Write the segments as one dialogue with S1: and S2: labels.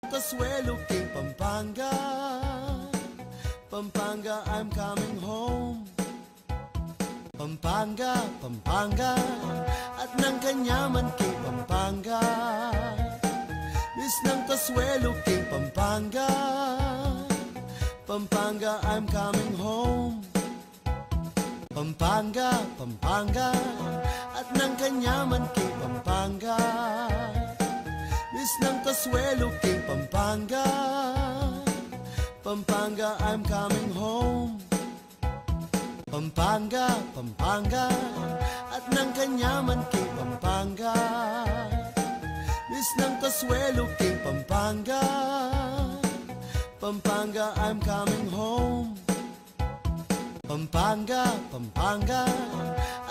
S1: Consuelo King Pampanga, Pampanga, I'm coming home. Pampanga, Pampanga, at ng kanyaman King Pampanga. Miss ng Consuelo King Pampanga, Pampanga, I'm coming home. Pampanga, Pampanga, at ng kanyaman King Pampanga. Miss ng Consuelo King Pampanga, Pampanga, I'm coming home. Pampanga, Pampanga, at ng kanyaman King Pampanga. Miss ng Consuelo King Pampanga, Pampanga, I'm coming home. Pampanga, Pampanga,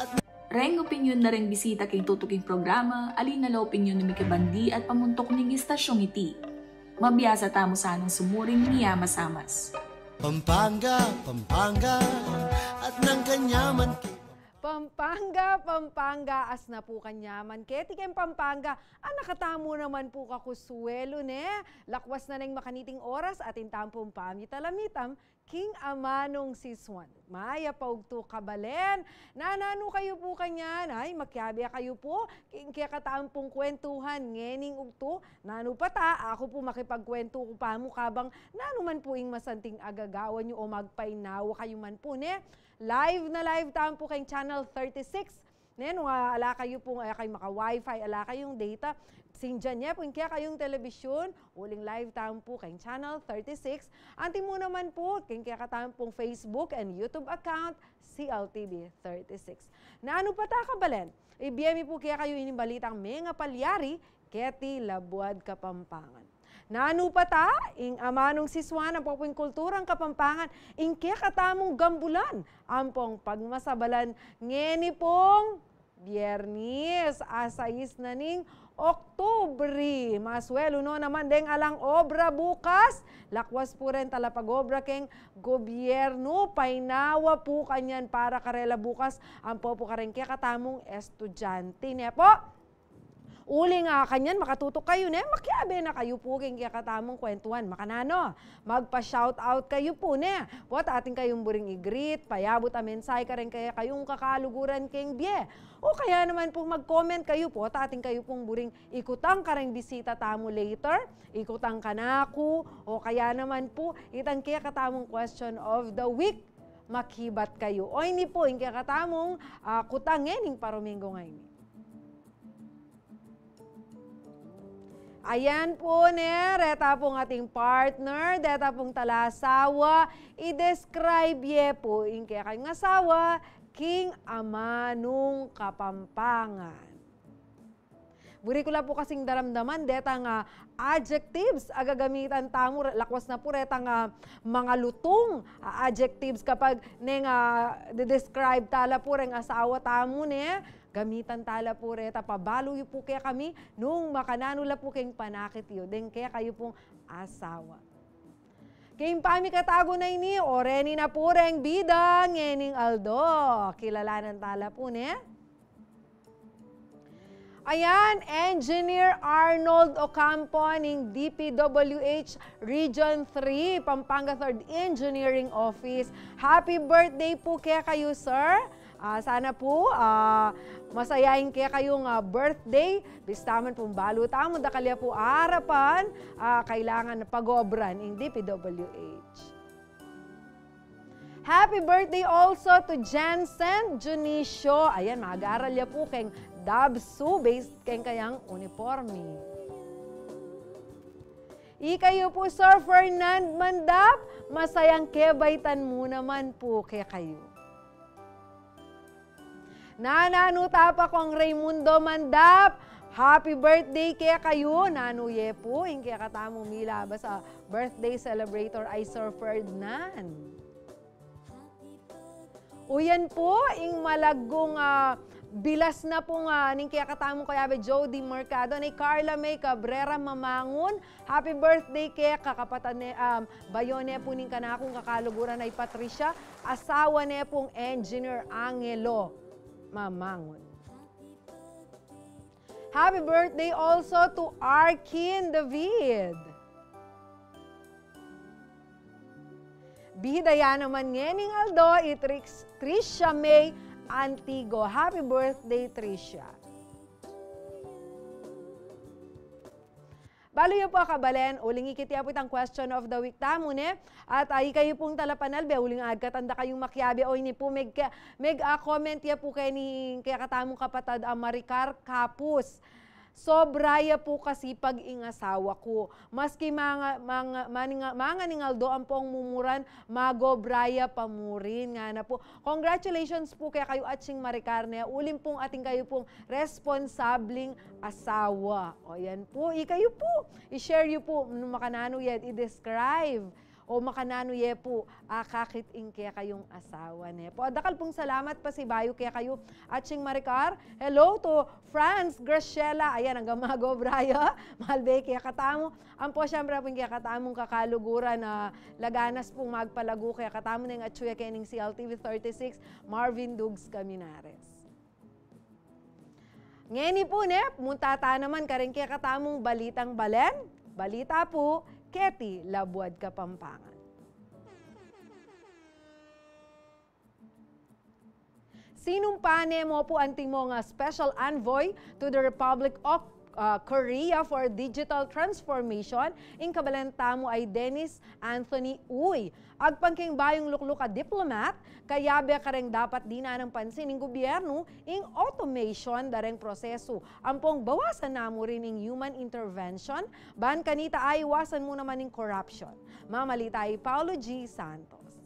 S1: at
S2: Reng opinyon na rin bisita kay tutuking programa, alin na la opinyon ni Mikibandi at pamuntok ning istasyong iti. Mabiyasa tamo sanang sumuring niya masamas.
S1: Pampanga, Pampanga, at ng kanyaman King
S3: Pampanga, Pampanga, as na po kanyaman. Keti ken Pampanga, nakatamo naman po kakusuelo ne. Lakwas na nang makaniting oras at intampong pamitalamitam, King Amanong Siswan. Maya paugto kabalen. Nanano kayo po kanyan, ay makyabya kayo po. King kaya katampong kwentuhan, ngening ugto. Nano pata, ako po makipagkwento ko pa mo kabang nanuman po ing masanting agagawan nyo o magpainawa kayo man po ne. Live na live tayo po kayong channel 36. Neno, ala kayo po, kayo maka-wifi, ala kayong data. Singdyan niya po, kaya kayong telebisyon, uling live tayo po kayong channel 36. Anti mo naman po, kaya katayo pong Facebook and YouTube account, CLTV 36. Na ano pa ta kabalen? Ibiyemi po kaya kayo inibalitang mga palyari, keti Labuad Kapampangan. Nanu pata, ing Amanong Siswan, ang papuing kulturang Kapampangan, ing kaya katamong gambulan, ampong pagmasabalan, ngeni pong Biyernes, asayis na ning Oktubre. Maswelo no naman deng alang obra bukas, lakwas po rin talapag-obra keng gobyerno, painawa po kanyan para karela bukas, ampo po karen kaya katamong estudyante. Ne po? Uli nga kanyan, makatutok kayo ne, makiabe na kayo po keng kaya katamong kwentuhan. Makanano, magpa-shoutout kayo po ne. What ating kayong buring i-greet, payabot a mensay ka rin kaya kayong kakaluguran keng bie. O kaya naman po mag-comment kayo po, ating kayo pong buring ikutang ka rin bisita tamo later, ikutang kanaku, o kaya naman po, itang kaya katamong question of the week, makibat kayo. O hindi po, yung kaya katamong kutang ngening paruminggo ngayon. Ayan po ne, reta pong ating partner, deta pong talasawa, i-describe ye po yung kaya kayong asawa, King Amanong Kapampangan. Buri ko lang po kasing daramdaman, deta nga adjectives, agagamitan tamo, lakwas na po reta nga mga lutong adjectives kapag describe tala po rin asawa tamo ne, gamitan tala po reta, pabalo yu po kaya kami nung makananula po kayong panakit yu, den kaya kayo pong asawa. Kayong pami katago na ini, oreni na po rin bidang, ngening Aldo, kilalanan tala po ne. Ayan, Engineer Arnold Ocampo ng DPWH Region 3, Pampanga 3rd Engineering Office. Happy birthday po kaya kayo, sir. Sana po masayahin kaya kayong birthday. Bistaman pong balutang, dakalya po arapan, kailangan pagobran ng DPWH. Happy birthday also to Jensen Junicio. Ayan, mag-aaral niya po kayong Dabsu based kayang uniforme. Ikayo po, Sir Fernand Mandap, masayang kebaitan mo naman po kaya kayo. Nananuta pa kong Raimundo Mandap, happy birthday kaya kayo. Nanuye po, yung kaya katamong mila ba sa birthday celebrator ay Sir Ferdinand. Uyan po, yung malagong bilas na po ning kaya katamong kaya ba Jody Mercado ni Carla May Cabrera Mamangon. Happy birthday kaya kakapatan ni bayone po ning kanakong kakaluguran ay Patricia, asawa niya pong Engineer Angelo Mamangon. Happy birthday also to Arkin David. Bihidaya naman ngening Aldo, Tricia May Antigo. Happy birthday, Tricia. Balo po kabalen, uling ikiti po itang question of the week tamo ne. At ay kayo pong talapanalbe, uling agkatanda kayong makyabe o ini po comment ya po kaya katamong kapatad Maricar Kapus. Sobra ya po kasi pag ingasawa ko. Maski mga ningaldo ang pong mumuran, magobraya pamurin nga na po. Congratulations po kaya kayo atsing Maricar na ulim pong ating kayo pong responsabling asawa. O yan po, ikayo po. I-share you po, makanano yan, i-describe. O makanano ye po, kakit ing kaya kayong asawa ne po. Dakal pong salamat pa si Bayo kaya kayo atsing Maricar. Hello to Franz Graciela. Ayan, ang gamago Braya. Malbe kaya katamo. Ang po siyempre po kaya katamong kakaluguran na laganas pong magpalago kaya katamo na yung atsuya kening CLTV 36 Marvin Dugs Caminares. Ngeni po ne, muntata naman karing kaya katamong balitang balen. Balita po, Keti Labuad Kapampangan. Sinumpane mo po anting mo nga Special Envoy to the Republic of Korea for Digital Transformation in kabalanta mo ay Dennis Anthony Uy. Agpangking bayong lukluk a diplomat, kayabe kareng dapat dina ng pansin ng gobyerno in automation dareng proseso. Ampong bawasan na mo rin ng human intervention, ban kanita ay iwasan mo naman ng corruption. Mamalita ay Paulo G. Santos.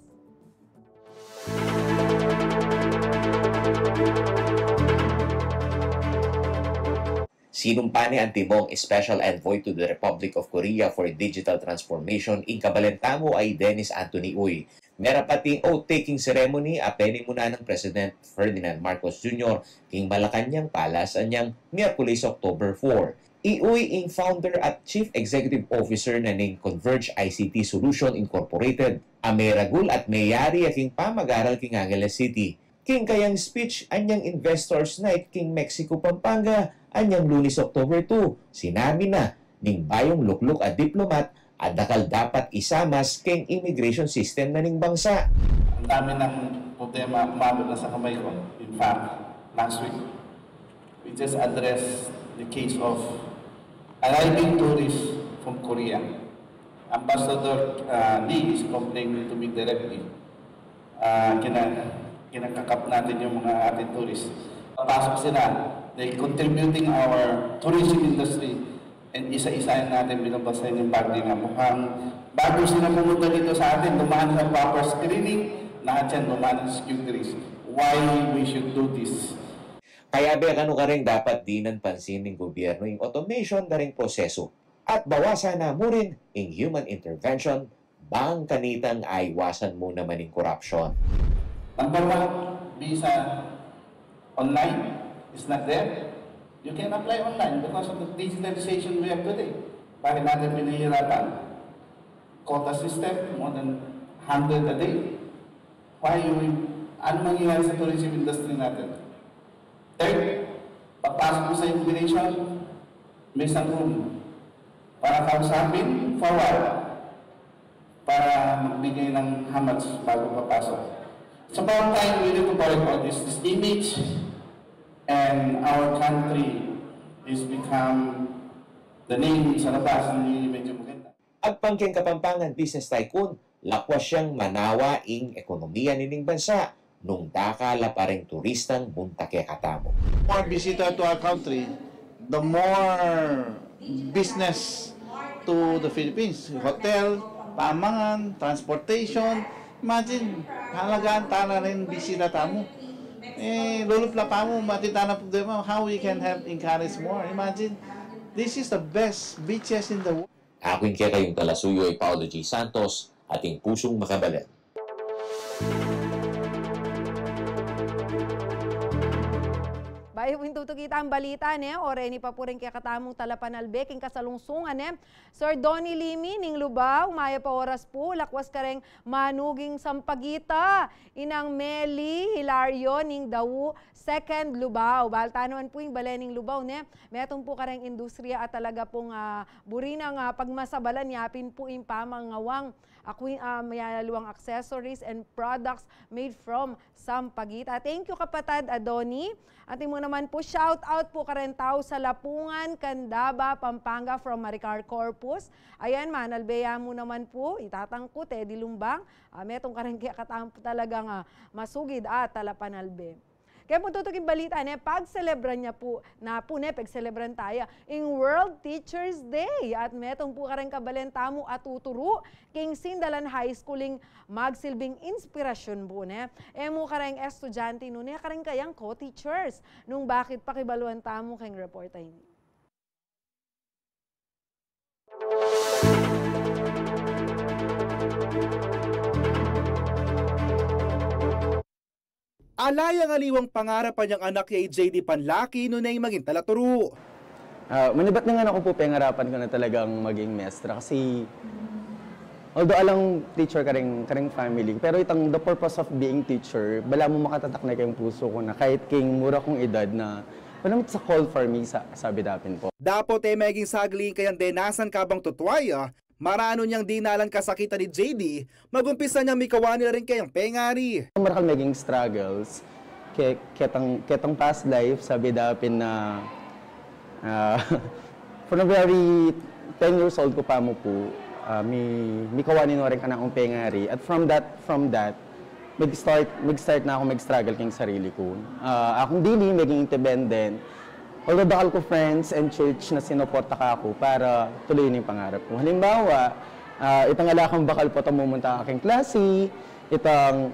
S4: Sinumpani ang timong Special Envoy to the Republic of Korea for Digital Transformation in kabalentamo ay Dennis Anthony Uy. Merapating oath-taking ceremony apening muna ng President Ferdinand Marcos Jr. king Malacanang Palace anyang Miyerkules, October 4. Iuy ing founder at Chief Executive Officer na ning Converge ICT Solution Incorporated. Ameragul at mayari aking pamag-aral king Angeles City. King kayang speech anyang Investors Night king Mexico, Pampanga anyang Lunes, October 2. Sinabi na ning bayong lukluk at diplomat at dakal dapat isamas king immigration system na ning bangsa.
S5: Ang dami ng problema umabot na sa kamay ko. In fact, last week, we just addressed the case of arriving tourists from Korea. Ambassador Lee is complaining to me directly. Kinakakap natin yung mga ating tourists. Papasok sila, they contributing our tourism industry, and isa-isahin natin binabasahin yung bagay nga mukhang bago sila pumunta dito sa atin, dumaan sa proper screening, lahat yan dumaan sa securities. Why we should do this?
S4: Kaya ano ka rin dapat dinan pansin ng gobyerno yung automation na rin proseso at bawasan na mo rin yung human intervention bang kanitang aiwasan mo naman yung corruption.
S5: Number one, visa online is not there. You can apply online because of the digitalization we have today. Bakit natin pinahihirapan? Quota system, more than 100 a day. Why ano mangyayari sa tourism industry natin? Third, pagpasok mo sa immigration, may isang room para kausapin, forward, para magbigay ng how much bago papasok. It's about time we need to correct all this image, and our country is become the name sa labas ni medyo maganda.
S4: Agpangking Kapampangan business tycoon, lakwas siyang manawa ing ekonomiya nining bansa nung dakala pa ring turistang buntake katamo.
S6: More visitor to our country, the more business to the Philippines. Hotel, pamangan, transportation. Imagine, halagaan tana rin bisita tamo. Lulupla pa mo, matitana problema, how we can have encourage more. Imagine, this is the best beaches in the world.
S4: Aking kaya kayong talasuyo ay Paulo G. Santos, ating pusong makabalan.
S3: Ayo pintuto kita ang balita ne, oreni pa po rin kaya katamong talapanalbe, king kasalungsungan ne. Sir Donnie Limi, ning lubaw, maya pa oras po, lakwas ka rin manuging sampagita. Inang Meli, Hilario, ning dawu, second lubaw. Balta naman po yung balening lubaw ne. Metong po ka rin industriya at talaga pong burinang pagmasabalan, yapin po yung pamangawang mayaluwang accessories and products made from sampagita. Thank you kapatid Adoni. Ating mo naman po, shout out po ka rin tao sa Lapungan, Candaba, Pampanga from Maricar Corpus. Ayan, manalbeya mo naman po, itatangko, Teddy Lumbang. Metong ka rin kaya katampo talagang masugid at talapanalbe. Kaya po tutukin balita niya, pag-celebran niya po, pag-celebran tayo in World Teachers Day. At metong po ka rin kabalenta mo at tuturo king Sindalan High Schooling magsilbing inspirasyon po niya. Mo ka rin estudyante nun, ka rin kayang co-teachers. Nung bakit pakibaluan tamo kayong report ay hindi.
S7: Alayang aliwang pangarap pa niyang anak kay JD Panlaki noon ay maging talaturo.
S8: Manibat na nga ako po, pangarapan ko na talagang maging mestra kasi although alang teacher ka rin family, pero itang the purpose of being teacher, bala mo makatatak na kayong puso ko na kahit king mura kong edad na panamit sa call for me, sabi dapin po.
S7: Dapat ay maging sagling kayang denasan kabang tutwaya, marano niyang dinalang kasakitan ni JD, magumpisa niyang mikawani na rin kayang pengari.
S8: Marakal maging struggles, ketang past life, sabi dapin na from a very 10 years old ko pa mo po, mikawani na rin ka na akong pengari. At from that, mag-start na ako mag-struggle king sarili ko. Akong dili, maging independent. Although bakal ko friends and church na sinuporta ka ako para tuloyin yung pangarap ko. Halimbawa, itang alakang bakal po itong mumunta ang aking klase, itang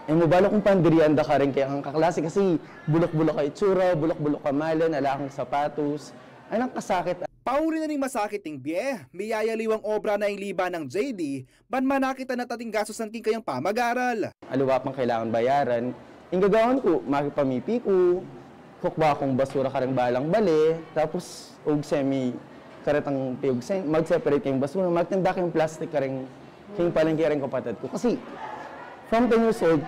S8: mubalo kong pandirian da ka rin kaya ang kaklase kasi bulok-bulok ka itsura, bulok-bulok ka malin, alakang sapatos, anong kasakit.
S7: Pauli na ning masakit ting biye, miyayaliwang obra na yung liba ng JD, ban manakita na tating gasos ng kayang pamag-aral.
S8: Aluwa pang kailangan bayaran, yung gagawin ko, makipamipi ko, kukba akong basura karang balang bali, tapos semi karetang piyog mag-separate kayong basura, magtinda kayong plastic karang king palengke rin kapatid ko. Kasi from 10 years old,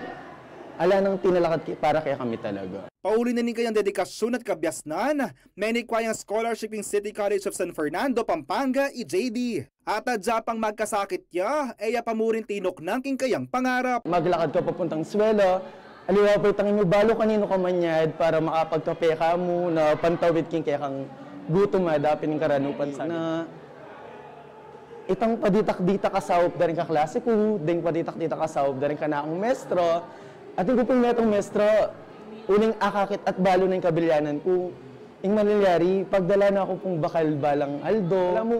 S8: ala nang tinalakad para kaya kami talaga.
S7: Pauli na ning kayang dedikasyon at kabyasnan, menikwayang scholarship in City College of San Fernando, Pampanga, JD. At adya pang magkasakit ya, eya pamurin tinok ng king kayang pangarap.
S8: Maglakad ka papuntang swelo, aliwa po itang balo kanino ka manyad para makapagkape ka mo na pantawid king kaya kang gutom dapin ng karanupan sa na itang paditak-dita ka saop da rin ka klase ko, ding paditak-dita ka saop da rin ka na akong mestro, at yung kupong netong mestro, uling akakit at balo na yung kabilyanan ko. Yung manilyari, pagdala na ako pong bakal balang Aldo, alam mo,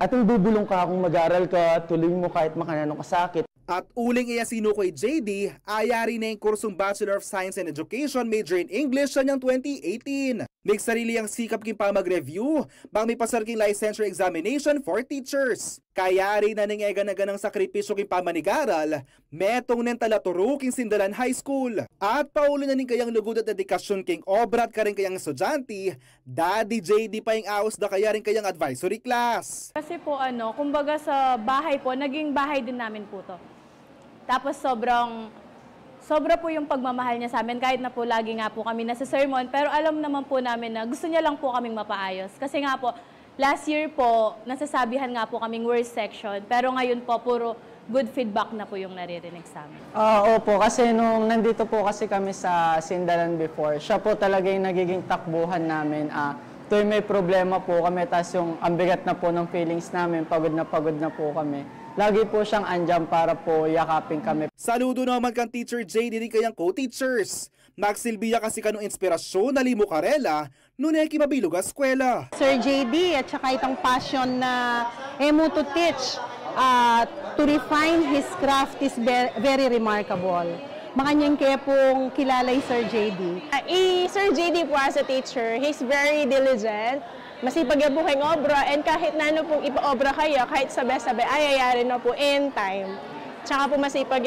S8: ating bubulong ka kung mag-aral ka, tuloy mo kahit makananong kasakit.
S7: At uling iya sinukoy JD, ayari na yung kursong Bachelor of Science and Education major in English sa niyang 2018. May sarili ang sikap king pa mag-review, bang may pasarking licensure examination for teachers. Kayari na ning egan-aganang sakripisyo king pamanigaral, metong nen talaturo king Sindalan High School. At pauli na ning kayang lugod at dedikasyon king obrat ka rin kayang estudyante, Daddy JD pa yung aos da kaya rin kayang advisory class.
S9: Kasi po kumbaga sa bahay po, naging bahay din namin po to. Tapos sobra po yung pagmamahal niya sa amin, kahit na po lagi nga po kami nasa sermon, pero alam naman po namin na gusto niya lang po kaming mapaayos. Kasi nga po, last year po, nasasabihan nga po kaming worst section, pero ngayon po, puro good feedback na po yung naririnig sa amin.
S10: Opo, kasi nung nandito po kasi kami sa Sindalan before, siya po talaga yung nagiging takbuhan namin. Tuwing may problema po kami, tas yung ambigat na po ng feelings namin, pagod na po kami. Lagi po siyang andyan para po yakapin kami.
S7: Saludo naman kang Teacher JD din kayang co-teachers. Magsilbiya kasi kanong inspirasyon na Limo Carela, nuneki mabilog eskwela.
S11: Sir JD at saka itong passion na emo to teach, to refine his craft is very remarkable. Makanyang kaya pong kilalay Sir JD.
S12: Sir JD po as a teacher, he's very diligent. Masipag yung buhay obra, and kahit na ano pong ipa-obra kayo, kahit sabay-sabay, ayayari na po in time. Tsaka po masipag,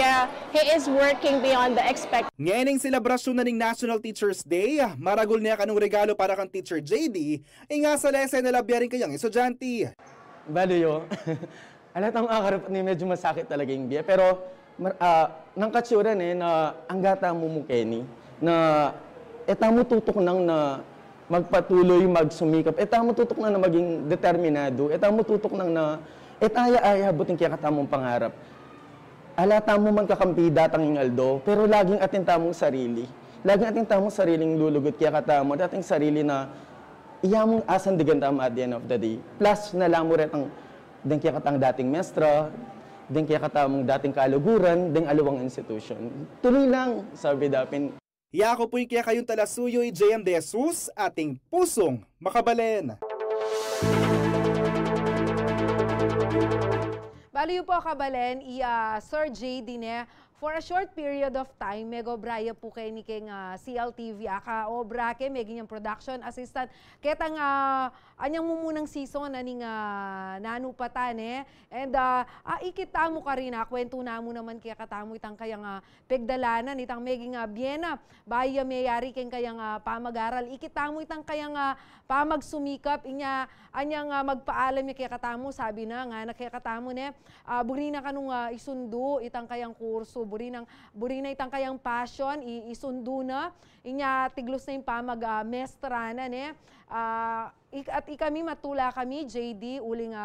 S12: he is working beyond the expectation.
S7: Ngayon selebrasyon na ng National Teachers Day, maragol niya kanong regalo para kang Teacher JD, nga sa lesson na labya rin kayang estudyante.
S8: Baliyo, alat ang akarap ni medyo masakit talaga yung biya, pero nang katsura na ang gata mo mo, Kenny, na etamo tutok nang na magpatuloy, magsumikap, etamo tutok nang na maging determinado, etamo tutok nang na etaya-aya buting kaya katamong pangarap. Alata mo man kakampi datang yung Aldo, pero laging atin tamong sarili. Laging atin tamong sariling lulugot kaya katamo, dating sarili na iyamong asan digan tama at the end of the day. Plus, nalamo rin ang din kaya katang dating mestra, din kaya katamong dating kaluguran, din alawang institution. Tuloy lang, sabi dapin.
S7: Yako po yung kaya kayong talasuyo JM De Jesus, ating pusong makabalen.
S3: Baliw po kabalen, Sir JD for a short period of time, mego braya po kay ni King CLTV, obra ke, meging yung production assistant. Ketang anyang mumunang season, aning nanupatan And ikita mo ka rin, kwento na mo naman kaya katamo itang kayang pegdalanan, itang meging Biena, baya mayari keng kayang pamag-aral. Ikita mo itang kayang pamagsumikap, anyang magpaalam niya kaya katamo, sabi na nga, na kaya katamo buri na kanong isundo itang kayang kurso, buri na itang kayang passion, isundo na, tiglos na yung pamag-mestranan at ikami matula kami, JD, uling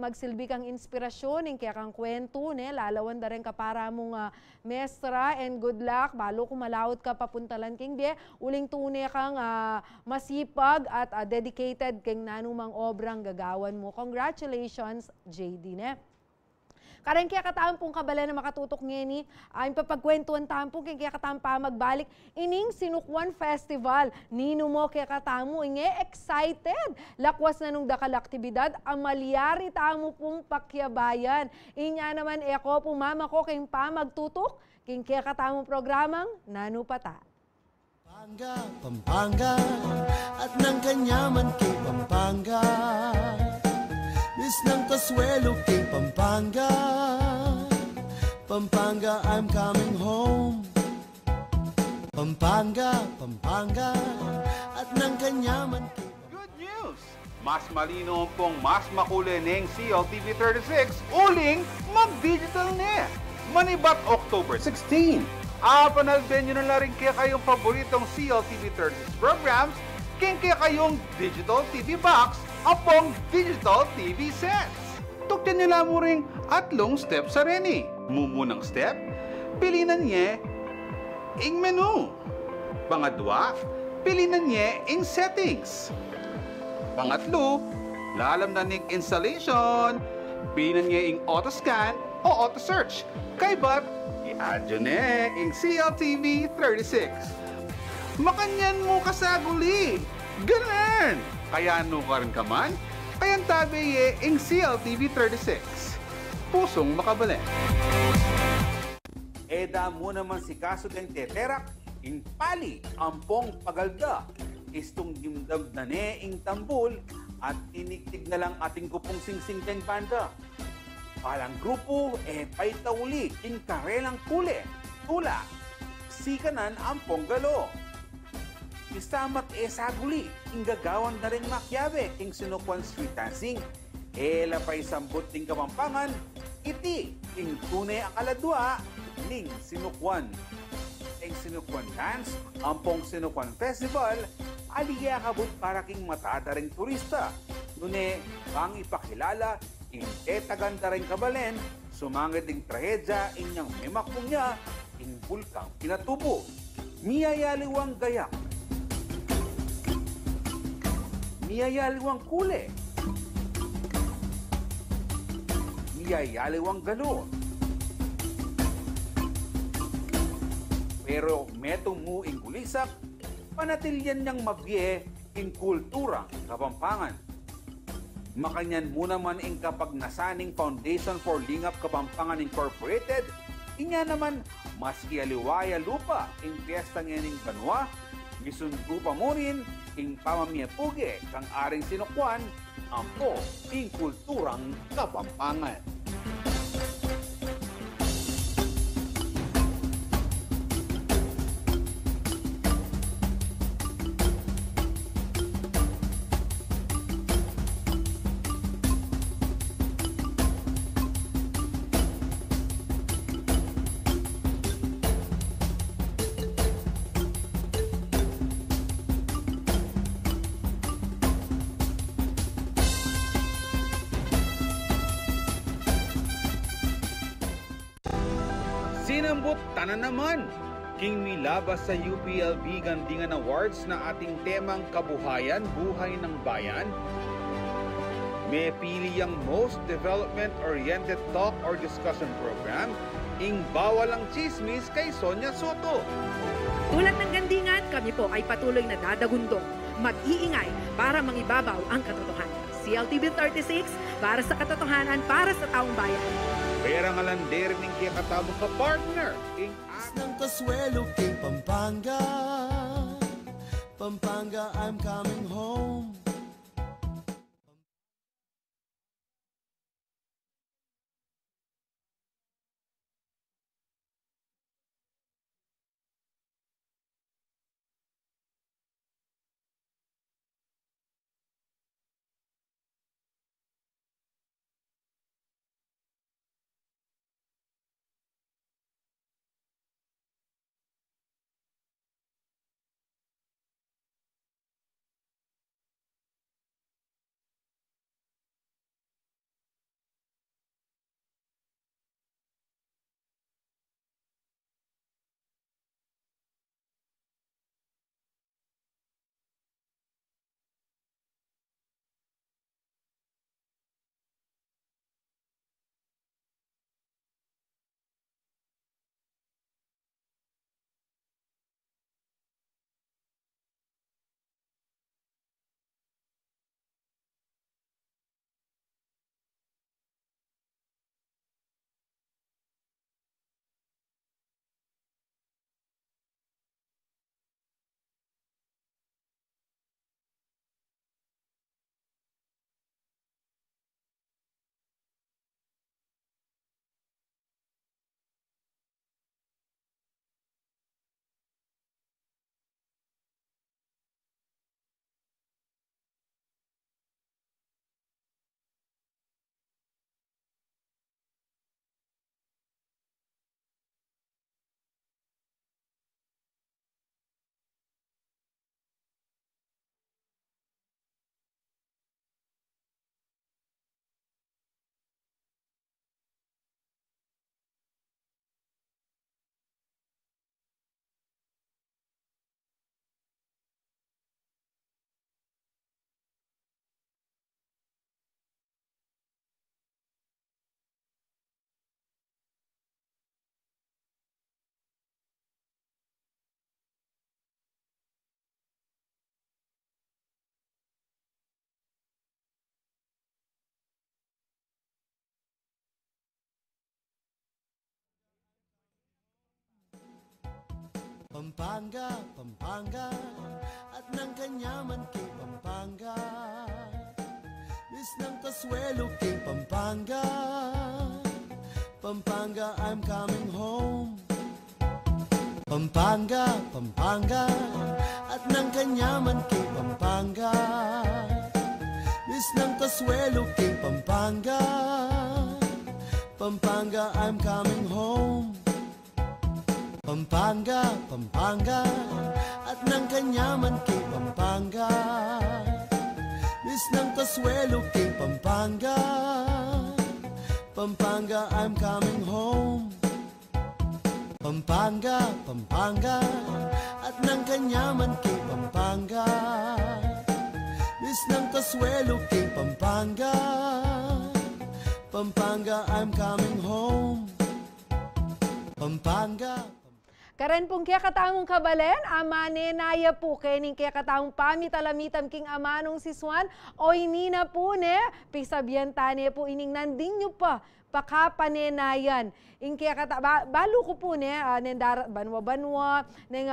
S3: magsilbi kang inspirasyon, kaya kang kwento, lalawan da rin ka para mong mestra, and good luck, balo kung malawot ka papuntalan king uling tunay kang masipag at dedicated king nanumang obrang gagawan mo. Congratulations, JD, Karang kaya kataang pong kabala na makatutok ngeni, ay papagkwentuhan tampong kaya kataang pa magbalik ining Sinukwan Festival. Nino mo kaya katamo, excited. Lakwas na nung dakal aktibidad, amalyari tamo pong pakyabayan. Inya naman eko pumama ko kayong pa magtutok, kaya katamo programang Nanupata.
S1: Pampanga, at ng kanyaman kay Pampanga. Bis ng Kasuelo kay Pampanga. Pampanga, I'm coming home. Pampanga, Pampanga, at ng kanyaman kay
S13: Good news! Mas malino pong mas makulay ng CLTV 36 uling mag-digital na. Manibat October 16. Panalben nyo na rin kaya kayong paboritong CLTV 36 programs, kaya kayong digital TV box apong digital TV sets. Tukyan nyo lang mo rin atlong step sa reni. Mumunang step, pilinan niya ing menu. Pangadwa, pilinan niya ing settings. Pangatlo, lalam na ning installation, pilinan niya ing auto scan o auto search. Kay ba't, i-add yun ing CLTV 36. Makanyan mo kasaguli. Ganun! Kaya ano ka rin ka man, kayang tabi ing CLTV 36. Pusong makabalen. Eda mo naman si kaso ng teterak, in pali, ampong pagalda. Istong dimdam na ing tambol, at iniktig na lang ating kupong singsing keng banda. Palang grupo, paitauli, in karelang kule, tula, sikanan ampong galo. Istamat saguli, inggagawan na rin makyabe, king Sinukwan street dancing. Lapay sambot ting Kapampangan, iti, king tunay akaladwa, ning Sinukwan. King Sinukwan dance, ampong Sinukwan festival, aliya kabut para king matada ring turista. Nune, pang ipakilala, ing etaganda ring kabalen, sumangit ding trahedya, inyang memakmong niya, ing bulkang pinatubo. Miyayaliwang gayak, miyayaliwang kule, miyayaliwang galo. Pero metong mo ing kulisak, panatilyan niyang mabye ing kulturang Kapampangan. Makanyan mo naman ing kapag nasaning Foundation for Lingap Kapampangan Incorporated, inya naman maski aliwaya lupa ing piyesta ngening banwa, gisundu pa mo rin ing pamamiyapuge kang aring Sinukwan, ampo ing kulturang Kapampangan. Sinambot tanan naman. King milabas sa UPLB Gandingan Awards na ating temang kabuhayan, buhay ng bayan. May pili ang Most Development-Oriented Talk or Discussion Program, ing bawal ang chismis kay Sonia Soto.
S14: Tulad ng Gandingan, kami po ay patuloy na dadagundong, mag-iingay para mangibabaw ang katotohanan. CLTV 36, para sa katotohanan, para sa taong bayan.
S13: Pera nga landerin ng kaya katamo ka partner.
S1: Ng Kasuelo kay Pampanga, Pampanga, I'm coming home. Pampanga, Pampanga, at ng kanyaman kay Pampanga. Miss ng Kasuelo kay Pampanga, Pampanga, I'm coming home. Pampanga, Pampanga, at ng kanyaman kay Pampanga. Miss ng Kasuelo kay Pampanga, Pampanga, I'm coming home. Pampanga, Pampanga, at ng kanyaman kay Pampanga. Miss ng Kasuelo kay Pampanga, Pampanga, I'm coming home. Pampanga, Pampanga, at ng kanyaman kay Pampanga. Miss ng Kasuelo kay Pampanga, Pampanga, I'm coming home. Pampanga.
S3: Karen pong kaya katamong kabalen, amane naya po kening kaya katamong pamitalamitam king amanong siswan, o inina po ne, pisabiantane po ining nanding nyo pa, pakapanenayan. In kaya balo ko po ne, nendara banwa-banwa, neng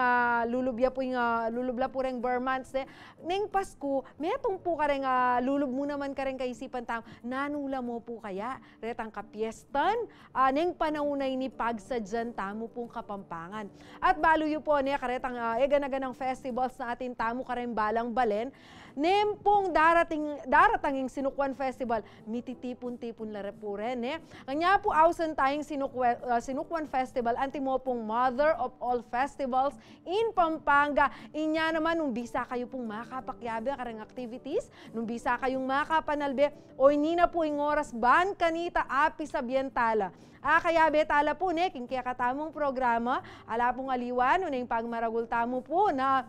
S3: lulubya po yung lulubla po ring Burmans ne. Neng Pasko, metong po ka rin lulub mo naman ka rin kaisipan tao, nanula mo po kaya, retang kapiestan, neng panaunay ni pagsadyan tamo pong Kapampangan. At balo yu po ne, karetang egan-aganang festivals na atin tamo ka rin balang balen, nempong daratanging Sinukwan Festival, mititipon-tipon lare po rin. Kanya po ausan tayong Sinukwan Festival, antimo pong mother of all festivals in Pampanga. Inya naman, nung bisa kayo pong makapakyabe karang activities, nung bisa kayong makapanalbe, o hindi na po yung oras ban kanita api sa biyentala. Kaya betala po king kaya katamong programa, ala pong aliwan, yung pagmaragul tamo po na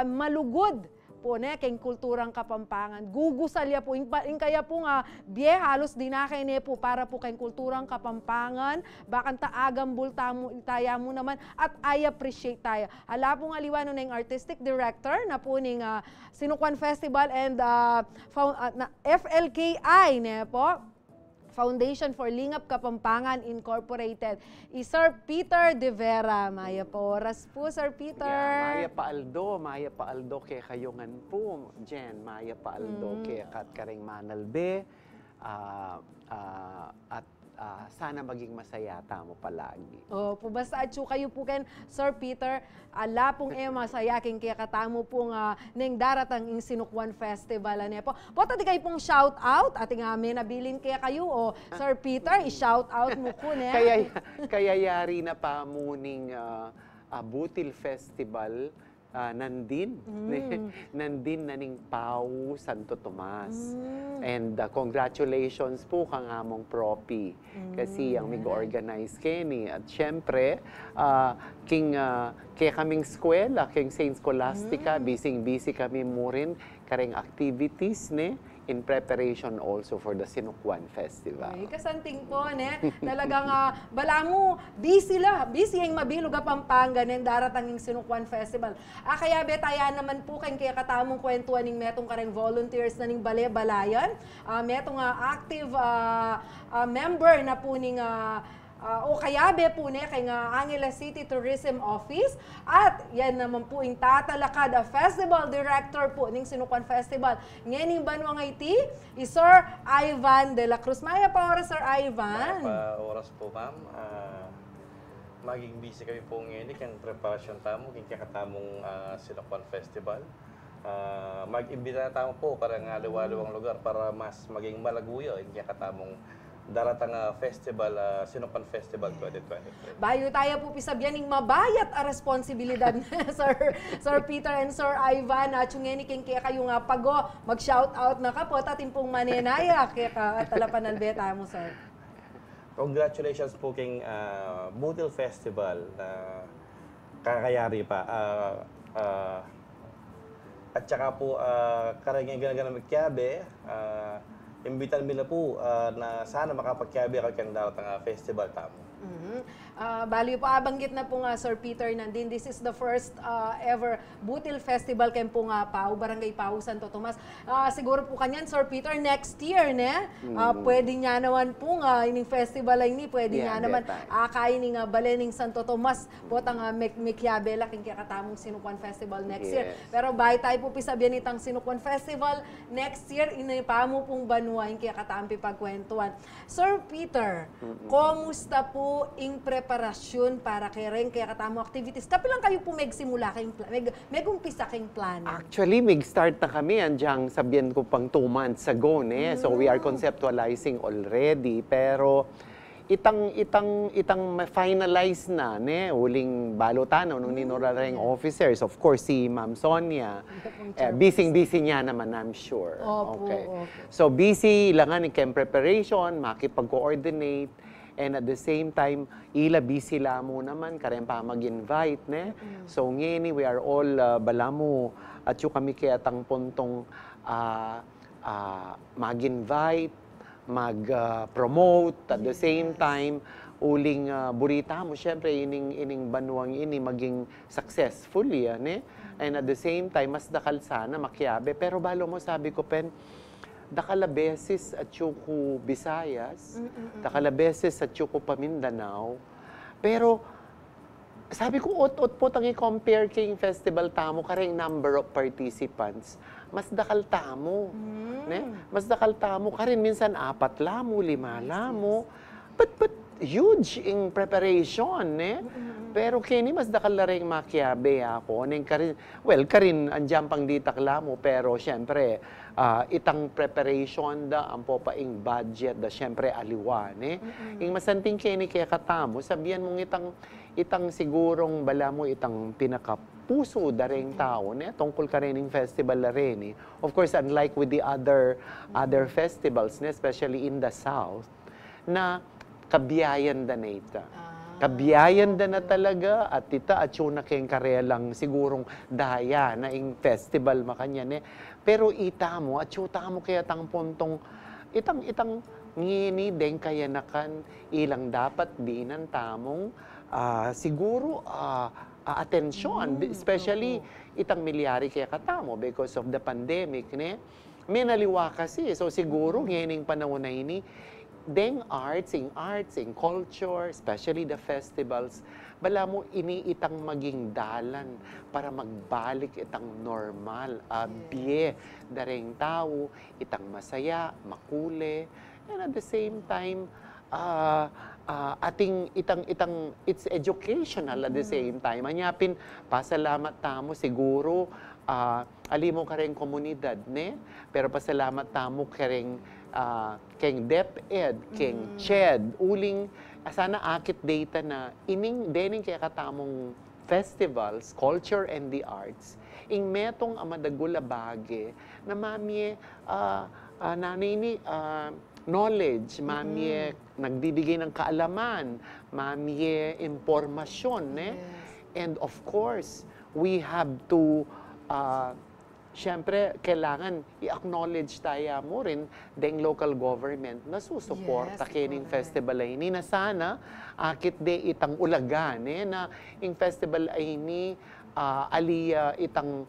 S3: malugod po keng kulturang Kapampangan. Gugusalya po, in kaya po nga, biye halos dinakay po para po keng kulturang Kapampangan, bakan taagam bulta mo, itaya mo naman, at I appreciate tayo. Ala pong aliwan yung artistic director na po ning Sinukwan Festival and FLKI po, Foundation for Lingap Kapampangan Incorporated, Sir Peter De Vera. Maya po oras po, Sir Peter.
S15: Yeah, Maya Paaldo kay kayungan po, Jen, Maya Paaldo kay Katkaring Manalbe, at sana maging masaya tamo palagi.
S3: Opo, basta at kayo po ken Sir Peter, ala pong masaya king kaya katamo po nga ning daratang ing Sinukwan Festival po. Pota di kayo pong shout out ating amin nabilin kaya kayo Sir Peter, i-shout out mo po
S15: Kaya yari na pa muning Butil Festival nandin na ning Pau Santo Tomas. And congratulations po kang among propi kasi ang mig-organize kini at syempre kaya kaming eskwela, king Saint Scholastica, busy kami mo rin kareng activities in preparation also for the Sinukwan Festival.
S3: Ay, kasanting po, talagang bala mo, busy yung mabilog Pampanga ng daratanging Sinukwan Festival. Kaya betaya naman po kaya katamong kwentuhan ng metong kareng volunteers na ning balayan, metong active member na po ning o kayabe po kay Angeles City Tourism Office at yan naman po yung tatalakad Festival Director po ng Sinukwan Festival. Ngayon Banwang IT, Sir Ivan de la Cruz. Maya pa oras, Sir Ivan.
S16: Maya pa oras po, ma'am. Maging busy kami po ngayon kang preparasyon tamo, kaya katamong Sinukwan Festival. Mag-imbita na tamo po para nga liwaliwang lugar para mas maging malaguyo kaya katamong daratang festival, Sinukwan Festival 2023.
S3: Bayo tayo po pisabyan ng mabayat responsibilidad Sir Peter and Sir Ivan at yung king kaya kayo nga pago mag-shout out na kapot at impong manenaya kaya talapan albeta mo, sir.
S16: Congratulations po king Butil Festival na kakayari pa. At saka po karang ganagang magkiyabe, imbitan nila po na sana makapagkiyabe ka kang daratang festival tamo.
S3: Bali po, banggit na po nga Sir Peter nandin. This is the first ever Butil Festival kaya po nga Pau, Barangay Pau, Santo Tomas. Siguro po kanyan, Sir Peter, next year, pwede niya naman po nga, ining festival ay ni, pwede niya naman kainin nga balening Santo Tomas, potang Mekyabela, kaya katamong Sinukwan Festival next year. Pero bahay tayo po pisabyan itang Sinukwan Festival next year, inipa mo pong banuain kaya katampi pagkwentuhan. Sir Peter, kumusta po ing preparasyon para kaya katamo activities? Kapilang kayo po magsimula kayong may umpisa kayong plan?
S15: Actually, mag-start na kami. Andiyan sabihin ko pang 2 months ago. So we are conceptualizing already. Pero itang finalize na uling balotano nung ninurareng officers. Of course, si Ma'am Sonia. Busy niya naman, I'm sure. Okay. So busy langan in preparation, makipag-coordinate. And at the same time, busy mo naman, karen pa mag-invite, So, ngayon, we are all, balamo, at yung kami kaya tang puntong mag-invite, mag-promote, at the same time, uling burita mo, syempre, ining banuang maging successful, And at the same time, mas dakal sana, makyabe. Pero balo mo, sabi ko, Pen, dakala beses at yuko Visayas, dakala beses at yuko Pamindanao. Pero sabi ko, ot po tangi compare king festival tamo kareng number of participants. Mas dakal tamo. Mas dakal tamo karin minsan 4 lamo, 5 lamo. but huge in preparation, Pero kini mas dakalaring makiabe ako. Karin andiyan pang di takla mo, pero syempre, itang preparation da, ang popaing budget da, syempre aliwan, Yung masanting kini kaya katamo, sabihan mong itang sigurong bala mo itang pinakapuso da rin tao, tungkol ka rin festival na rin, Of course, unlike with the other festivals, especially in the South, na kabiyayan da na ita. Kabiyayan da na talaga at ita at yun na kayong karelang sigurong daya na ing festival makanya, Pero ita mo at yuta mo kaya tang puntong itang ngini den kaya nakan ilang dapat di ng tamong siguro atensyon, especially itang milyari kaya katamo because of the pandemic, May naliwa kasi. So siguro ngayon panahon na ini, deng arts, in culture, especially the festivals, bala mo iniitang maging dalan para magbalik itang normal, biye, dareng tao, itang masaya, makule, and at the same time, ating it's educational at the same time. Anyapin, pasalamat tamo siguro, alimo ka rin komunidad, pero pasalamat tamo ka rin keng DepEd, keng CHED, uling sana akit data na dening kaya katamong festivals, culture and the arts, ing metong amadagula bage na mamie nanini knowledge, mamie nagbibigay ng kaalaman, mamie impormasyon, And of course, we have to siyempre, kailangan i-acknowledge tayo mo rin deng local government na susuporta kining festival ay ini na sana akit de itang ulagan na yung festival ay ini aliya itang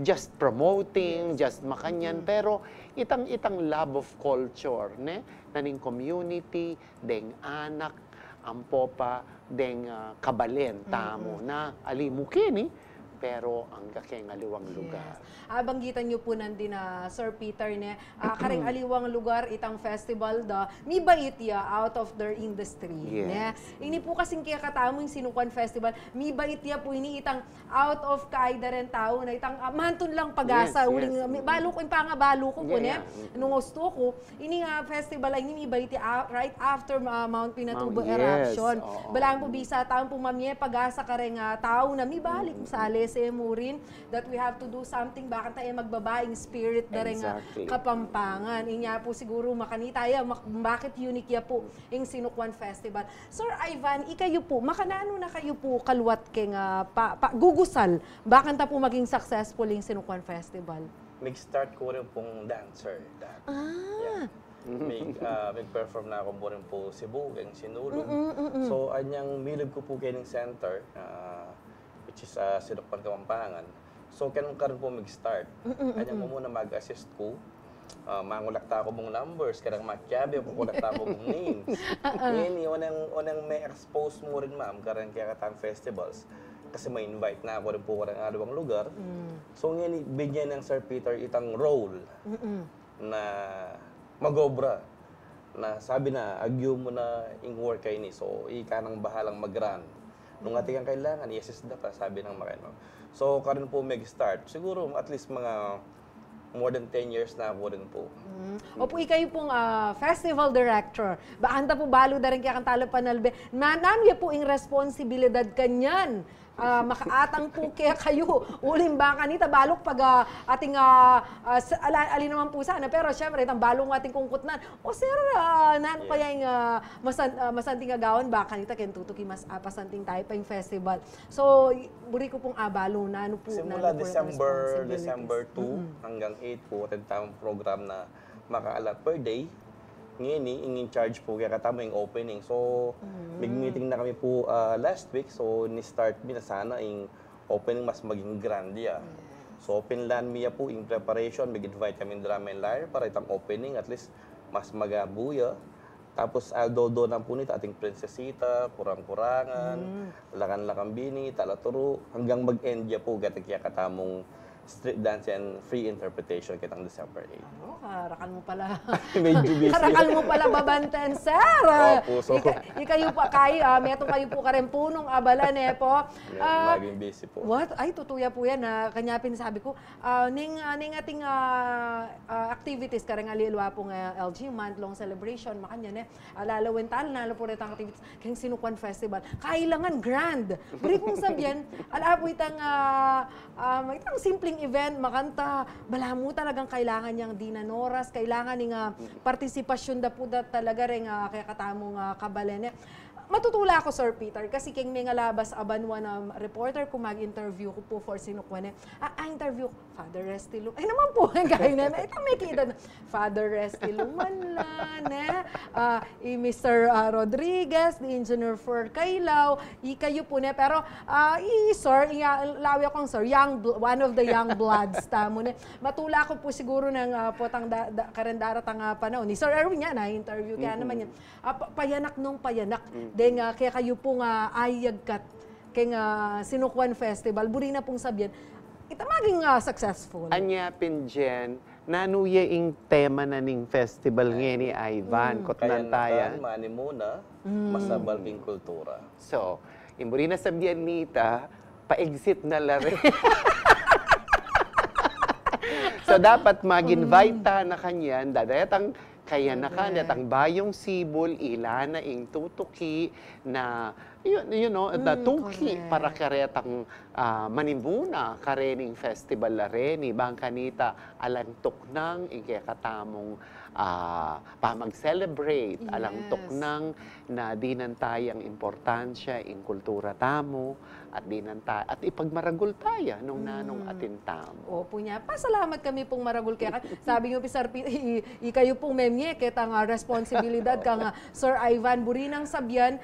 S15: just promoting, just makanyan, pero itang love of culture, naning community, deng anak, ampopa, deng kabalen, tamo na alimukin, pero ang kakeng aliwang lugar.
S3: Banggitan niyo po nandin na Sir Peter, karing aliwang lugar itang festival da mi bait ya out of their industry. Ini po kasing kaya katamo yung Sinukuan Festival, mi bait ya po ini itang out of kaida ren tao na itang mantun lang pag-asa uling balo ko balo ko po nung gusto ko ini nga festival ay mi bait ya right after Mount Pinatubo eruption. Balang po bisa taon po mamye pag-asa kareng tao na mi balik sales murin that we have to do something baka tayo magbabaing spirit na rin Kapampangan. Inya po siguro makanitaya bakit unique ya po yung Sinukuan Festival. Sir Ivan, ikayo po, makanano na kayo po kaluwat keng gugusal bakan ta po maging successful yung Sinukuan Festival?
S16: Mag-start ko rin pong dancer. Mag-perform na ako po rin po Cebu, ang Sinulog. So, anyang milib ko po kayo ng center, which is Sinukuan Kapampangan. So, kanong karon po mag-start. Anyang mo muna mag-assist ko. Mangulakta ko mong numbers, karang makiabe, kukulakta ko mong names. Ngayon, unang may expose mo rin, ma'am, karang kaya katang festivals. Kasi may invite na ako rin po karang alawang lugar. So, ngayon, bigyan ng Sir Peter itang role na magobra. Na sabi na, agyo mo na yung work kayo ni. So, ika nang bahalang mag-run. Nung ating ang kailangan, i-assist na pa, sabi ng makino. So, karon po mag-start. Siguro, at least mga more than 10 years na ako rin po.
S3: Opo, ikayo pong festival director. Baanta po balo na rin kaya kang talo panalbe. Namya po yung responsibilidad kanyan. Makaatang po kaya kayo. Uling baka nita, balok pag ating, alin naman po sana. Pero syempre, itang balong ating kungkutnan. O sir, nan pa yung masanting agawan, baka nita, kentutuki mas pasanting tayo pa yung festival. So, buri ko pong balo na ano po.
S16: Simula December 2 hanggang 8 po, atin tamang program na makaalat per day. Ngayon, in charge po, kaya katama yung opening. So, meeting na kami po last week. So, ni-start mi na sana yung opening mas maging grand ya. So, pinlan miya po yung preparation. Mag-invite kami drama and lyre para itang opening. At least, mas magabuya. Tapos, aldo-do na po nito ating prinsesita, kurang-kurangan, lakan-lakambini, talaturo. Hanggang mag-end ya po, kaya katamong street dance and free interpretation kitang December 8.
S3: Oh, harakan mo pala.
S16: Medyo busy.
S3: Harakan mo pala babanten, sir.
S16: Puso.
S3: Ikayo pa kayo, meto kayo po ka rin punong abala ne po.
S16: Laging busy po.
S3: What? Ay, tutuya po yan. Kanya pinasabi ko, ning ating activities, karang alilwa po nga LG month-long celebration, makanya ne, alalawin tal, nalo po rin ang activities, kayong Sinukwan Festival. Kailangan grand. Bari kong sabihin, alapo itang simpleng event, makanta, bala mo talagang kailangan niyang dinanoras, kailangan ng partisipasyon da po talaga rin kaya katamong kabalene. Matutula ako, Sir Peter, kasi king may labas abanwa na reporter ko mag-interview ko po for Sinukwan. Interview ko, Father Restilum. Ay naman po, gaya na, ito may kita na, Father Restilum, man Mr. Rodriguez, the engineer for Kailaw, kayo po ne, pero sir, lawi akong sir, one of the young bloods, tamo ne. Matula ko po siguro ng potang karendaratang panahon. Ni Sir Erwin yan, interview kaya naman yan. Payanak nung payanak. Then, kaya kayo pong ayagkat kaya Sinukwan Festival, buri na pong sabihin, ito maging successful.
S15: Anya pinjen, nanuya ing tema na ning festival nga ni Ivan, kotnantaya.
S16: Kaya mani muna, masabal king kultura.
S15: So, imburi na sabihan nita, pa-exit na lare. So, dapat mag-invite na kanyan, dadayatang kaya nakanyatang bayong sibol, ilana ing tutuki na, you know, the tuki para karetang manimuna karening festival la rin, ibang kanita alantok nang ikakatamong pamag-celebrate, alantok nang na dinantayang importansya ing kultura tamo at dinantay at ipagmaragul tayo nung nanong atin tamo.
S3: Opo niya. Pasalamat kami pong maragul kaya. Sabi niyo, Sir Peter, kayo pong memye, kitang responsibilidad kang Sir Ivan Burinang sabyan,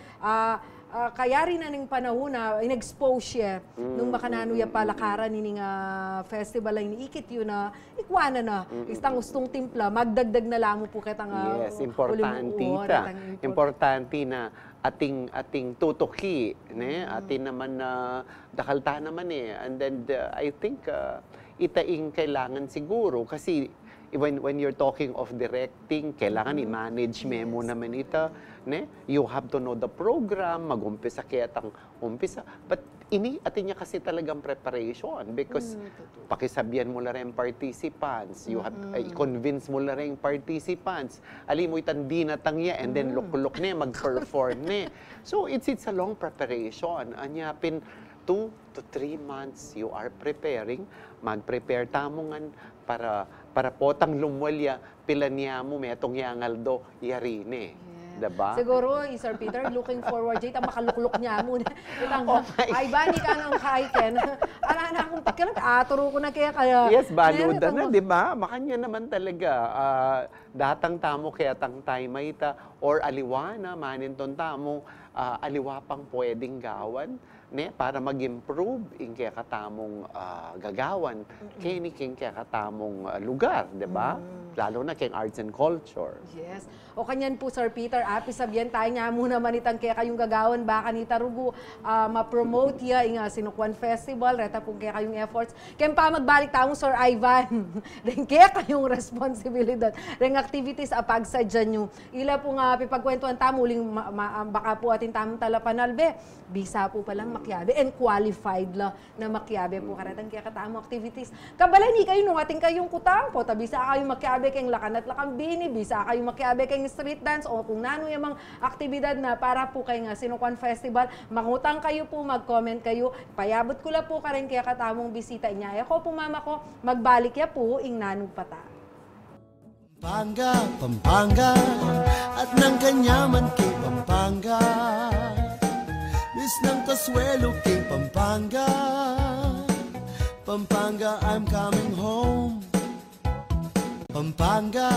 S3: kaya rin na ng panahon na in-expose siya nung makananuya palakaran nining festival ay niikit yun na ikwana na. Istang gustong timpla, magdagdag na lang mo po kitang
S15: yes, importante importante na ating tutuki, ne? Atin naman na dakalta naman and then I think itaing kailangan siguro kasi when you're talking of directing, kailangan i-manage mo naman ito, ne? You have to know the program, mag-umpisa kayatang umpisa. But atin niya kasi talagang preparation because pakisabihan mo la rin participants, you have i-convince mo la rin participants. Alim mo itandi na tangya and then luk-luk ne, mag-perform ne. So it's a long preparation. Anyapin 2 to 3 months you are preparing, mag-prepare tamongan para potang lumwalya pila niya mo metong yangaldo yarine. Diba?
S3: Siguro, Sir Peter, looking forward dito, makalukluk niya muna. Ay, bani ka ng kaiken. Ala na akong pagkalang, aturo ko na kaya.
S15: Yes, baluda na, di ba? Makanya naman talaga, datang tamo kaya tang time ita, or aliwana, maninton tamo, aliwa pang pwedeng gawan, ne, para mag-improve in kaya katamong gagawan, kaya katamong lugar, di ba? Lalo na kayong arts and culture.
S3: Yes. O kanyan po, Sir Peter, sabihan tayo nga muna manitang kaya kayong gagawan, baka ni Tarugo, ma-promote ya yung Sinukwan Festival, reta po kaya kayong efforts. Kaya pa magbalik tayo, Sir Ivan, rin kaya kayong responsibilidad, rin activities apagsadyan nyo. Ila po nga pipagkwentuhan tamo, uling baka po atin tamang talapanalbe, bisa po palang makyabe, and qualified la na makyabe po karatang kaya katamo activities. Kabalani kayo nung ating kayong kutang po, bisa kayong makyabe kayong lakan at lakambini, bisa kayong makyabe kayong street dance, o kung nano yung mga aktibidad na para po kayong Sinukwan Festival, mangutang kayo po, mag-comment kayo, payabot ko la po ka rin kaya katamong bisita niya. Ako po mama ko, magbalik ya po, ing nanong pata.
S1: Pampanga, at ng kanyaman kay Pampanga. Bis ng Kasuelo kay Pampanga. Pampanga, I'm coming home. Pampanga,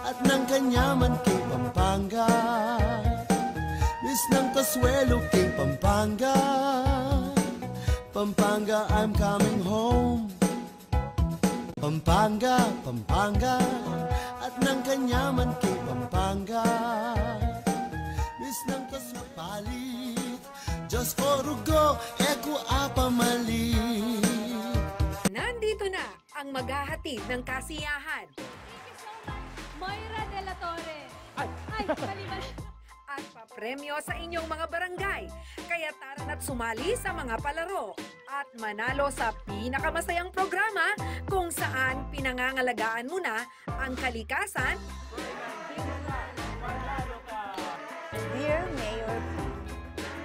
S1: at ng kanyaman kay Pampanga. Bis ng Kasuelo kay Pampanga. Pampanga, I'm coming home. Pampanga, at ng kanyaman kay Pampanga. Bis ng Kasuelo, Diyos ko rugo, eko apamalit.
S14: ang maghahatid ng kasiyahan.
S17: Moira de la Torre. Ay, mali.
S14: At papremyo sa inyong mga barangay. Kaya tara na't sumali sa mga palaro at manalo sa pinakamasayang programa kung saan pinangangalagaan mo na ang kalikasan.
S18: Dear Mayor,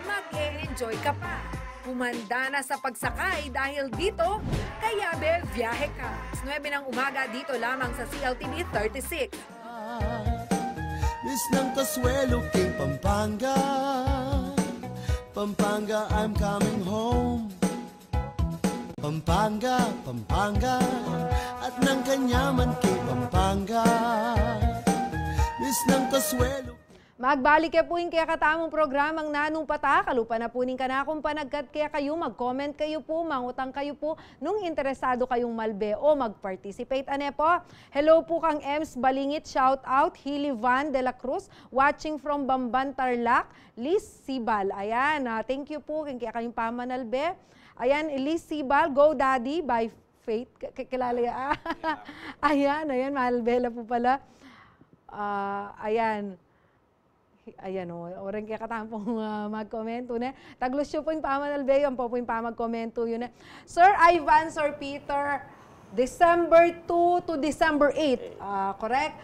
S14: mag-e-enjoy ka pa. Humanda na sa pagsakay dahil dito, Kayabe Biyahe ka. 9 ng umaga dito lamang sa CLTV 36.
S1: Miss ng Kasuelo kay Pampanga. Pampanga, I'm coming home. Pampanga, Pampanga, at ng Kanyaman kay Pampanga. Miss ng Kasuelo.
S3: Magbalik po yung kaya katamong programang Nanong Pata. Kalupa na po ning kanakong panagkat kaya kayo, mag-comment kayo po, mangutang kayo po nung interesado kayong malbe o mag-participate. Ane po, hello po kang Ems Balingit, shout out, Hilly Van de la Cruz, watching from Bamban, Tarlac, Liz Sibal. Ayan, thank you po kaya kayong pamanalbe. Ayan, Liz Sibal, Go Daddy by Faith. Kilala ya. Ayan, malbela po pala. Ayan. Ayan o, orang kaya katampong mag-komento na. Taglusyo po yung pamanalbe, yun po yung pamag-komento yun na. Sir Ivan, Sir Peter, December 2 to December 8, correct?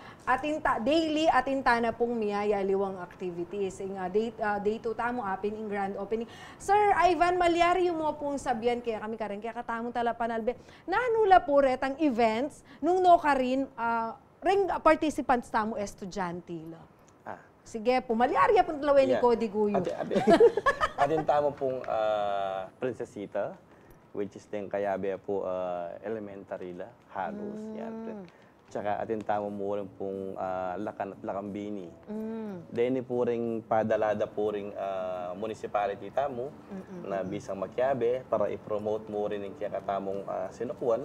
S3: Daily atinta na pong miyaya liwang activities. Day 2 tamo, apin in grand opening. Sir Ivan, malyari yung mo pong sabihan kaya kami karen, kaya katamong talapanalbe. Nanula po retang events, nung no karin, ring participants tamo estudyante la. Sige, pumalyarya pong talawin ni Cody Guyo.
S16: Atin tamo pong Princesita, which is din Kayabe po elementary la, halos. Yan. Tsaka atin tamo mo rin pong Lakan at Lakambini. Then po rin padalada po rin municipality tamo na bisang Makiabe para i-promote mo rin yung kakatamong sinukuan.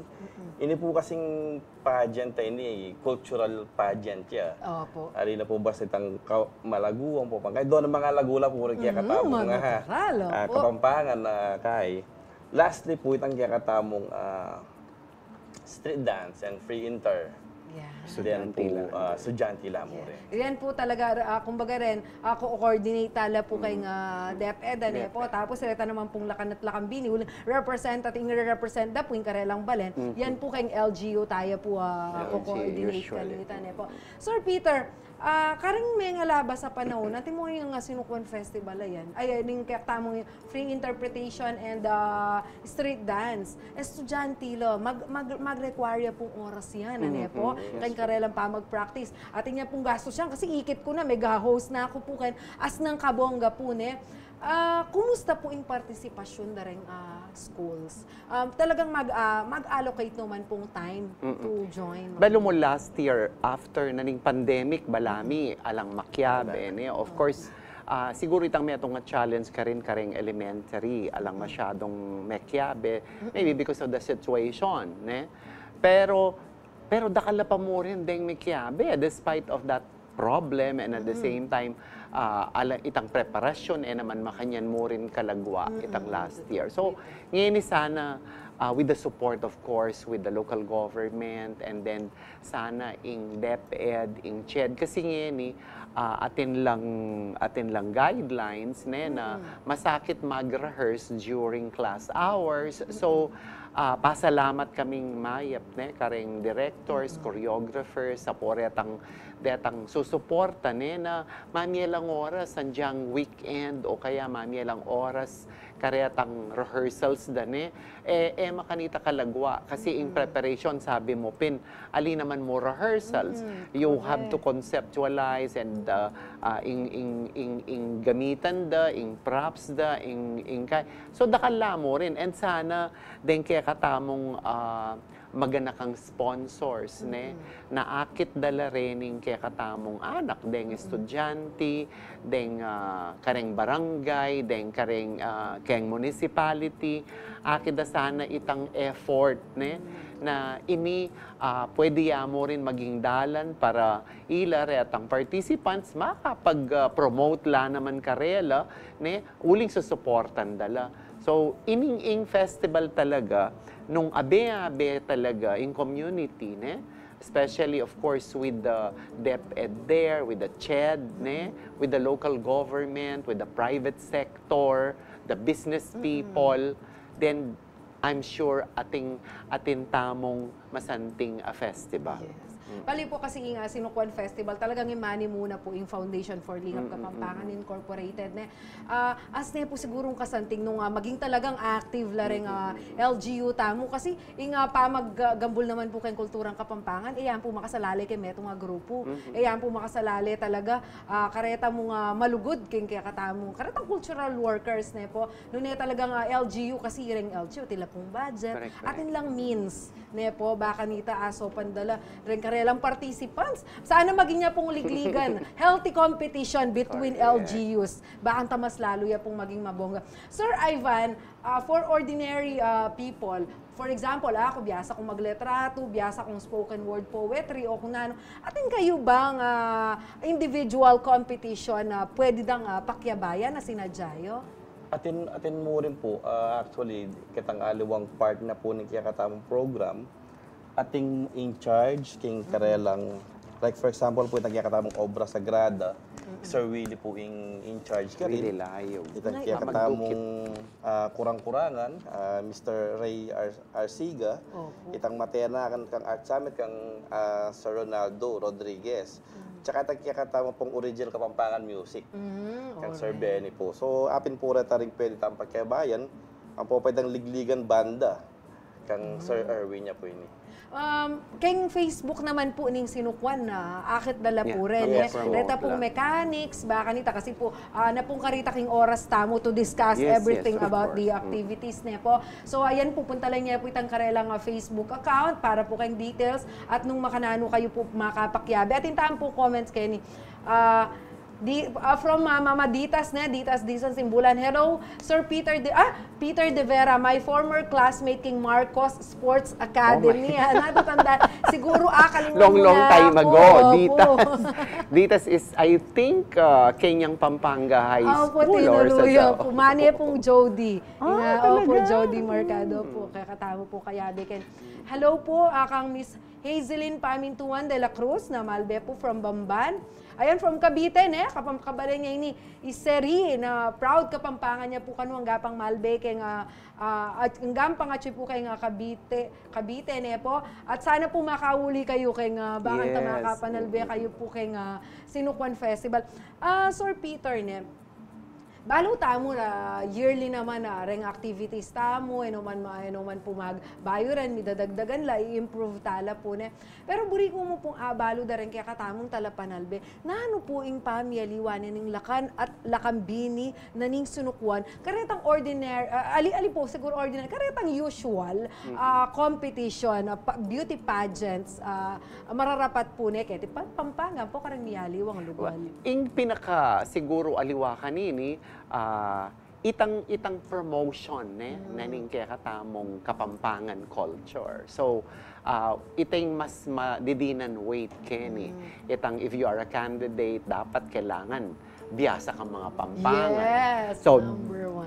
S16: Ini po kasing pageant ini, cultural pageant ya.
S3: Opo.
S16: Ali na po ba itang malaguang po pangkay. Doon ang mga lagula po rin kakatamong Kapampangan na kay. Lastly po itang kakatamong street dance and free inter. Estudyante lang mo rin.
S3: Yan po talaga, kumbaga rin, coordinate tala po kay DepEd, po. Tapos sila naman pong Lakan at Lakambini, representative, represent na po yung karelang balen. Yan po kayong LGU tayo po coordinate kanita, po. Sir Peter, karing may nga labas sa panahon, natin mo yung Sinukuan Festival, ay yung tamong free interpretation and street dance. Estudyante lo, mag-require pong oras yan, po. Kayong karelang pa mag-practice. Atin niya pong gastos yan, kasi ikit ko na, mega-host na ako po kayo, as ng kabongga po, kumusta po yung partisipasyon na rin schools? Talagang mag-allocate naman pong time to join.
S15: Balo mo last year, after naning pandemic, balami, alang Makiabe. Of course, siguro itang may itong challenge ka rin kareng elementary, alang masyadong Makiabe, maybe because of the situation. Pero dakala pa mo rin deng Makiabe, despite of that problem, and at the same time, itang preparasyon naman makanyan mo rin kalagwa itang last year. So, ngayon sana, with the support, of course, with the local government, and then sana ing DepEd, ing CHED, kasi ngayon atin lang guidelines na masakit mag-rehearse during class hours. So, pasalamat kaming mayap, kareng directors, choreographers, sa po detang susuporta na mamielang oras sandyang weekend o kaya mamielang oras karetang rehearsals makanita kalagwa kasi in preparation sabi mo ali naman mo rehearsals you have to conceptualize and ing gamitan ing props ing so dakala mo rin and sana din kaya katamong magana kang sponsors na akit dala rening kaya katamong anak deng estudyante deng kareng barangay deng kareng municipality akit da sana itang effort na ini pwede mo rin maging dalan para ilare at ang participants makapag-promote la naman karela uling susuportan dala So, ining festival talaga, nung abe-abe talaga in community, ne? Especially, of course, with the DepEd there, with the CHED, ne? With the local government, with the private sector, the business people, then I'm sure ating tamong masanting a festival.
S3: Bali po kasi nga Sinukuan Festival, talagang imani muna po yung Foundation for Lingap Kapampangan Incorporated. As na po sigurong kasanting nung maging talagang active la rin LGU tamo. Kasi yung pamaggambol naman po kayong kulturang Kapampangan, yan po makasalali kay metong grupo. Yan po makasalali talaga kareta mong malugod kaya katamo. Karetang cultural workers na po. Noon talagang LGU kasi ring LGU, tila pong budget. Atin lang means na po, baka nita aso pandala rin karelang participants. Sana maging niya pong ligligan. Healthy competition between LGUs. Baka tamas lalo ya pong maging mabongga. Sir Ivan, for ordinary people, for example, ako biyasa kong magletrato, biyasa kong spoken word poetry o kung ano, atin kayo bang individual competition na pwede dang pakyabayan na sinadyayo?
S16: Atin mo rin po, actually, kitang aliwang part na po ng kakatamang program, ating in charge, king karelang, like for example po, itang kakatamang obra sagrada, Sir Willie po in charge ka rin.
S15: Willie Layo.
S16: Itang kakatamang kurang-kurangan, Mr. Ray Arsiga, itang matena kang Art Summit, kang Sir Ronaldo Rodriguez. Tsaka tagkakatama pong original Kapampangan music. Kang Sir Benny po. So, apin po rata rin pwede tayong pagkabayan. Ang po pwedeng ligligan banda. Kang Sir Erwin niya po ini.
S3: Kayong Facebook naman po ning Sinukuan na akit dala po rin. Reta pong mechanics, baka nita kasi po na pong karita king oras tamo to discuss everything about the activities niya po. So ayan pupunta lang niya po itang karelang Facebook account para po kayong details at nung makanano kayo po makapakyabe. At intaan po comments kayo ni from Mama Ditas Ditas Dizon Simbulan. Hello, Sir Peter De Vera, my former classmate king Marcos Sports Academy. Natatanda, siguro kalimutan
S15: long time ago, Ditas. Ditas is, I think, Kenyang Pampanga High School or sa
S3: Pumani pong Jody. Opo, Jody Mercado po. Kakatamo po kaya Beken. Hello po, kang Miss Hazelyn Pamintuan de la Cruz na Malbe po from Bamban. Ayan, from Cavite, kabalay niya ini iseri na proud Kapampangan niya po kanu ang gapang Malbe kay ang gampang at po kay nga Cavite ne po. At sana po makauli kayo kay nga bakang makapanalbe kayo po kay nga Sinukuan Festival. Sir Peter balo tamo na yearly naman na ring activities tamo, man po magbayuran, midadagdagan la, i-improve tala po ne. Pero buri ko mo pong balo da rin kaya katamong talapanalbe, na ano po ing pamiyaliwanan ng lakan at lakambini na ning Sinukuan, karetang ordinary, ali po siguro ordinary, karetang usual competition, beauty pageants, mararapat po ne, kaya Pampanga po karang miyaliwang lugar.
S15: Ing pinaka siguro aliwa kanini, itang promotion naning kaya katamong Kapampangan culture. So, itang mas madidinan weight Kenny. Itang if you are a candidate, dapat kailangan biyasa kang mga Pampangan.
S3: Yes,
S15: so,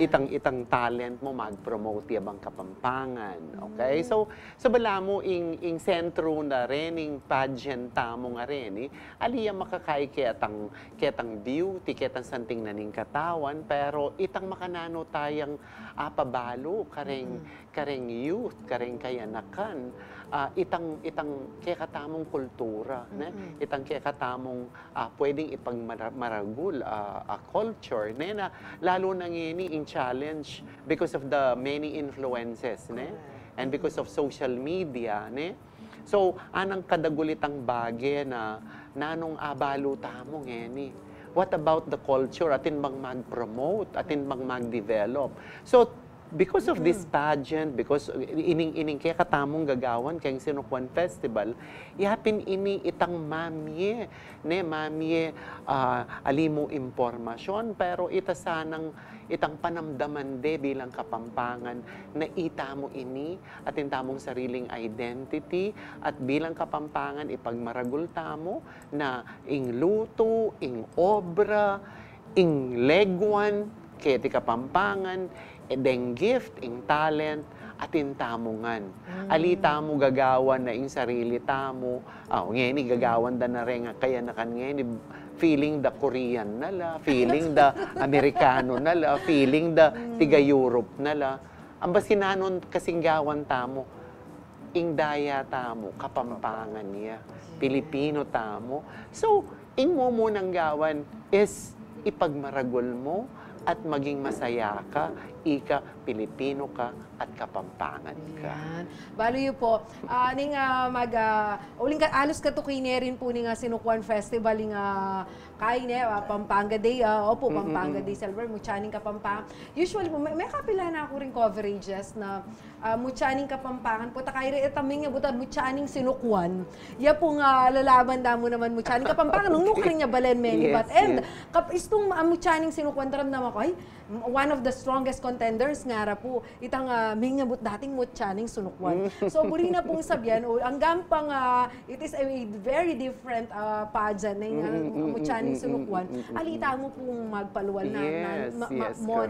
S3: itang
S15: talent mo mag-promote yabang Kapampangan. Okay? So bala mo ing sentro na rin, ing pageant tamo nga rin, aliya makakay ketang beauty, ketang santing naning katawan, pero itang makanano tayang pabalo, kareng youth, kareng kayanakan, itang kaya katamong kultura, itang kaya katamong pwedeng ipagmaragul culture, na lalo na ngini in challenge because of the many influences, and because of social media, so anang kadagulitang bagay na nanong abalo tamo ngini. What about the culture? Atin bang mag-promote? Atin bang mag-develop? So, because of this pageant, because ining kaya katamong gagawan kayong Sinukuan Festival, ihapin ini itang mamye, alimo impormasyon, pero ita sanang itang panamdaman bilang Kapampangan na itamo ini at intamong sariling identity at bilang Kapampangan ipagmaragul tamo na ing luto, ing obra, ing legwan, kaya ti Kapampangan, edeng gift, ing talent, atin tamungan. Alita mo gagawan na ing sarili tamo. Ngeni gagawan da na rin kaya na kan ngeni feeling the Korean nala, feeling the Amerikano nala, feeling the tiga Europe nala. Ang basinanon kasing gawan tamo, ing daya tamo, Kapampangan niya, Pilipino tamo. So, ing mo munang gawan is ipagmaragol mo at maging masaya ka, ika, Pilipino ka, at Kapampangan ka.
S3: Yan. Balo po, ning uling alos katukin rin po ning Sinukuan Festival ning kain Pampanga Day, Pampanga Day celebrate, Muchaning Kapampangan. Usually po, may kapila na ako rin coverages na Muchaning Kapampangan po, takay rin itaming nga buta Muchaning Sinukuan. Ya po nga lalaban damo naman Muchaning Kapampangan, nung nukring niya balen many, but and istong Muchaning Sinukuan, taram naman ko, one of the strongest contenders nga po, itang mingyabot dating Muchaning Sinukuan. So, buri na pong sabihan, ang gampang, it is a very different pageant na Muchaning Sinukuan. Alita mo pong magpaluwal mo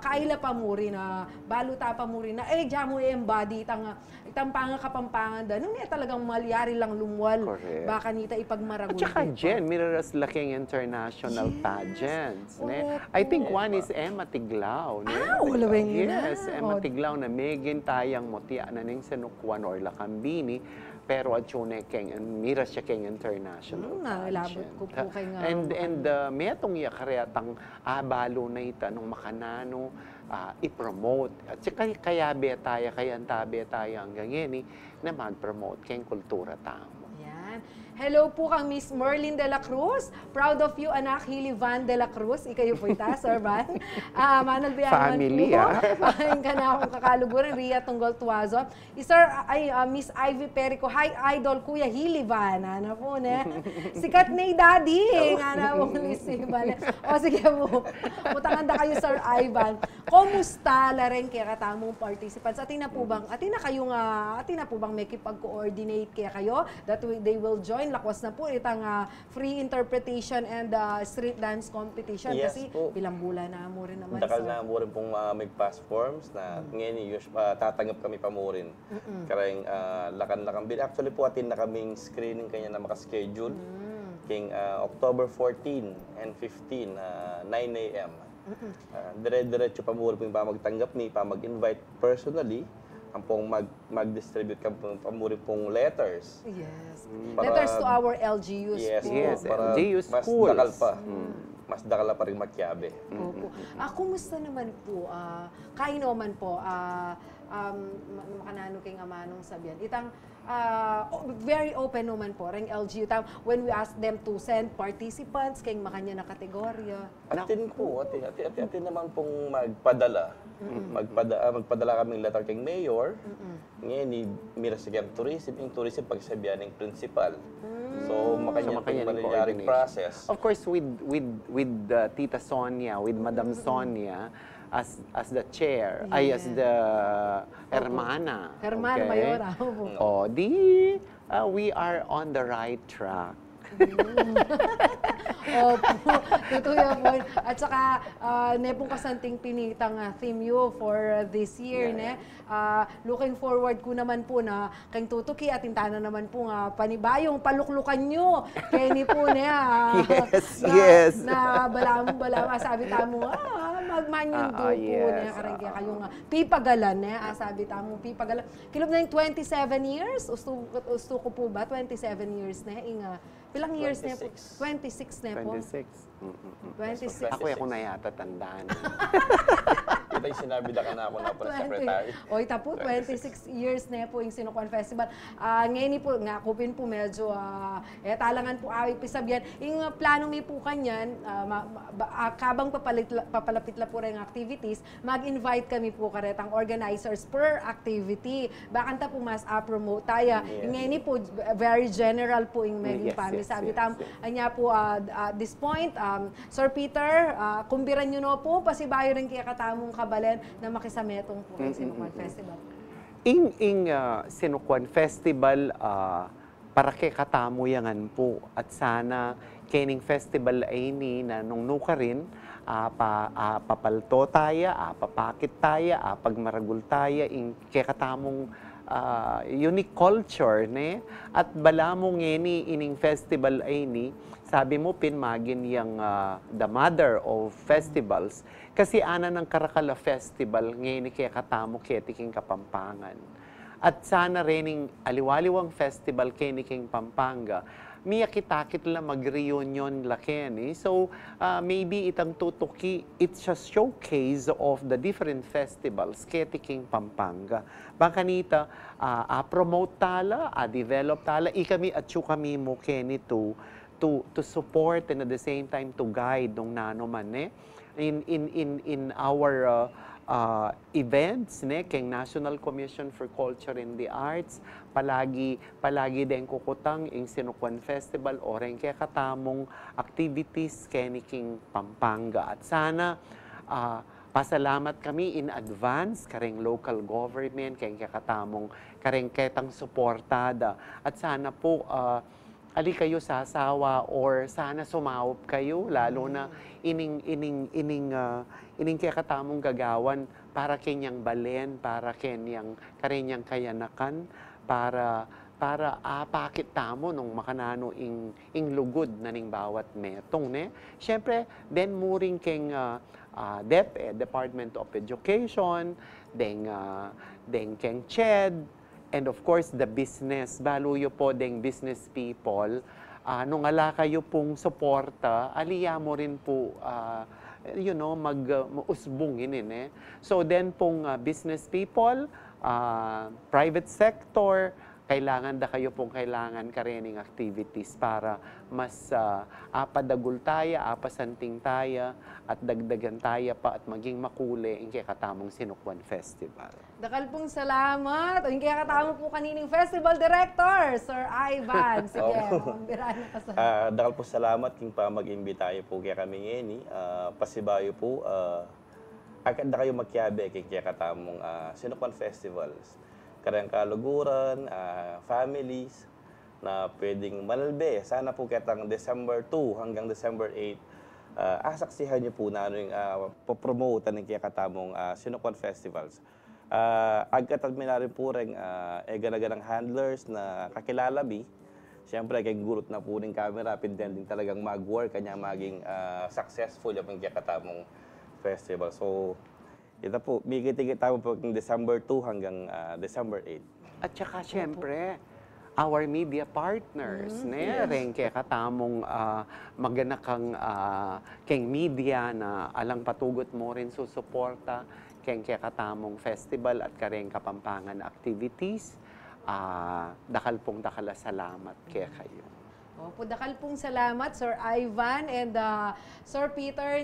S3: kaila pa mo rin baluta pa mo rin diyan mo embody itang Kapampangan da nung talagang malyari lang lumwal baka nita ipagmaragul.
S15: At saka Jen, miraras laking international pageants. I think one is Emma Tiglao.
S3: Ulaweng
S15: yes, Emma Tiglao na megin tayang motia na ning Sinukuan or Lakambini. Pero at yun keng mira siya keng international pageant.
S3: Ko po kay nga.
S15: And metong ya karetang balo na ita nung makanano i-promote. At kaya betaya kaya tabe tayo hanggang yun na mag-promote keng kultura tamo.
S3: Yan. Hello po kang Miss Merlin de la Cruz. Proud of you, anak Hilly Van de la Cruz. Ikayo po ita, Sir Van. Manal biyaman
S15: family,
S3: po. Pahain ka na akong kakaluguran. Ria Tunggol Tuazo. Sir, Miss Ivy Perico. Hi, Idol Kuya Hilly Van. Ano po, ne? Sikat na daddy. Nga na po, Miss Ivan. O, sige po. Mutangan na kayo, Sir Ivan. Kumusta lareng kaya katamong participants? Atin na po bang may kipag-coordinate kaya kayo that they will join? Lakwas na po itang free interpretation and street dance competition.
S16: Yes,
S3: kasi
S16: po.
S3: bilang bulan na mo rin naman.
S16: Dakal na mo rin pong may pass forms na ngayon tatanggap kami pa mo rin. Karayang lakan-lakan. Actually po atin na kaming screening kanya na makaschedule. King October 14 and 15, 9 a.m. Dire-diretso pa mo rin pa magtanggap ni, pa mag-invite personally, ang pong mag-distribute ka pamuri pong letters.
S3: Yes.
S16: Para,
S3: letters to our LGUs
S16: yes,
S3: po.
S16: Yes, para
S15: LGU
S16: mas
S15: schools.
S16: dakal pa. Mas dakal pa rin magkiabe.
S3: Opo. Kumusta naman po? Kaino man po, makanano kay nga manong sabihan. Itang very open naman po, ring LGU. When we ask them to send participants kay makanya na kategorya.
S16: Atin naman pong magpadala. Magpadala kaming letter kay Mayor. Ngayon, mira sa tourism. Yung tourism, pagsabihan ng principal. So, makanya manayaring process.
S15: Of course, with Tita Sonia, with Madam Sonia, as the chair, as the hermana.
S3: Hermana Mayora.
S15: We are on the right track.
S3: Opo, totoo po. At saka, nepong kasanting pinitang theme you for this year, ne? Looking forward ko naman po na kayong tutuki at intana naman po nga panibayong paluklukan nyo. Kaya ni po na,
S15: yes.
S3: Na balamo, sabi tamo, magmanyon do po na karangya kayong pipagalan, ne? Sabi tamo, pipagalan. Kilog na yung 27 years? Usto ko po ba? 27 years na, Pilang years na po? 26 na po. 26.
S15: Ako na yata tandaan.
S16: Ito yung sinabi na ka na ako na po na secretary.
S3: O, ita po, 26 years na po yung Sinukuan Festival. Ngayon po, nga kupin po medyo, talangan po awit pisabihan. Yung plano may po kanyan, kabang papalapit la po rin activities, mag-invite kami po karetang organizers per activity. Bakanta po mas promote tayo. Ngayon po, very general po yung maging family. Sabi anya po, this point, Sir Peter, kumbiran nyo no po, pasibayo rin kaya katamong kabalen na makisametong po kay Sinukuan Festival.
S15: Ing Sinukuan Festival, para kay katamo yangan po at sana kening festival ay ni na nung nuka rin, papalto tayo, papakit tayo, pagmaragul tayo, kekatamong unique culture, ne? At bala mo ngeni ining festival ay ni, sabi mo pinmagin yung the mother of festivals, kasi ana ng Karakala Festival, ngeni kekatamo ketiking Kapampangan. At sana rening aliwaliwang festival keniking Pampanga, miyakitakit la mag-reunion la keni. So, maybe itang tutuki, it's a showcase of the different festivals ketiking Pampanga. Bangkanita, promote tala, develop tala, ikami at kami mo keni to support and at the same time to guide nung nano man in our events keng National Commission for Culture and the Arts palagi din kukutang ing Sinukuan Festival o ren kaya katamong activities keniking Pampanga at sana pasalamat kami in advance kareng local government keng kaya katamong kareng ketang suportada at sana po ali kayo sasawa or sana sumawop kayo lalo na ining kaya katamong gagawan para kenyang balen, para kenyang karenyang kayanakan, para pakit tamo nung makanano ing lugod na ning bawat metong ne. Siyempre, den muring keng DepEd, Department of Education, den keng CHED, and of course, the business, baluyo po ding business people, nung ala kayo pong suporta, aliya mo rin po, mag-usbungin eh. So then pong business people, private sector, kailangan kailangan karening activities para mas apadagul tayo, apasanting tayo, at dagdagan tayo pa at maging makuli yung kaya katamong Sinukuan Festival.
S3: Dakal pong salamat. Yung kaya katamo po kanining Festival Director, Sir Ivan. Sige, mambirana ka sa...
S16: Dakal po salamat king pa mag-imbitayo po kaya kami ngeni. Pasibayo po, aganda kayo magkiabe kaya katamong Sinukuan Festivals. Karang kaluguran, families na pwedeng manalbe. Sana po ketang December 2 hanggang December 8, asaksihan niyo po na yung popromote ng kaya katamong Sinukuan Festivals. Agkatag na rin po rin ganaganang handlers na kakilalabi. Siyempre, kay gurot na po rin camera, pindending talagang mag-work, kanya maging successful yung kaya katamong festival. So, ito po, migit-igit tayo po ng December 2 hanggang December 8.
S15: At saka siyempre, our media partners, rin kaya katamong magana kang keng media na alang patugot mo rin susuporta keng kaya katamong festival at kareng Kapampangan activities. Dakal salamat kaya kayo.
S3: Opo, dakal pong salamat, Sir Ivan and Sir Peter,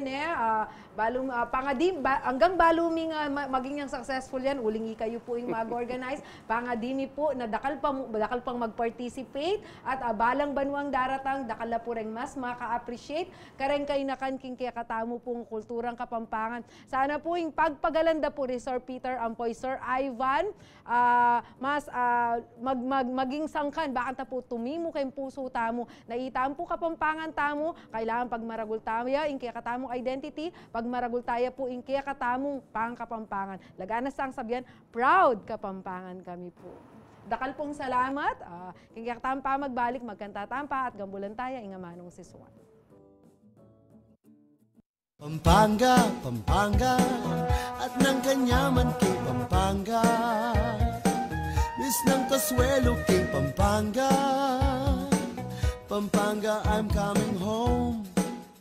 S3: hanggang baluming maging successful yan, ulingi kayo po yung mag-organize, pangadimi po na dakal pang mag-participate at balang banwang daratang, dakal na po rin mas maka-appreciate, kareng kayo nakanking kaya katamo pong kulturang Kapampangan. Sana po yung pagpagalanda po ni Sir Peter Ampoy, Sir Ivan, mas maging sangkan, baka po tumimo kayong puso tamo, naitaan po Kapampangan tamo, kailangan pagmaragul tayo, yung kaya katamong identity, pagmaragul tayo po yung kaya katamong pang-Kapampangan. Laganas ang sabihan, proud Kapampangan kami po. Dakal pong salamat, kaya katamang pa magbalik, magkantatampa at gambulan tayo, ingamanong si Swan.
S1: Pampanga, Pampanga, at ng kanyaman kay Pampanga, bis ng kaswelo kay Pampanga. Pampanga, I'm coming home.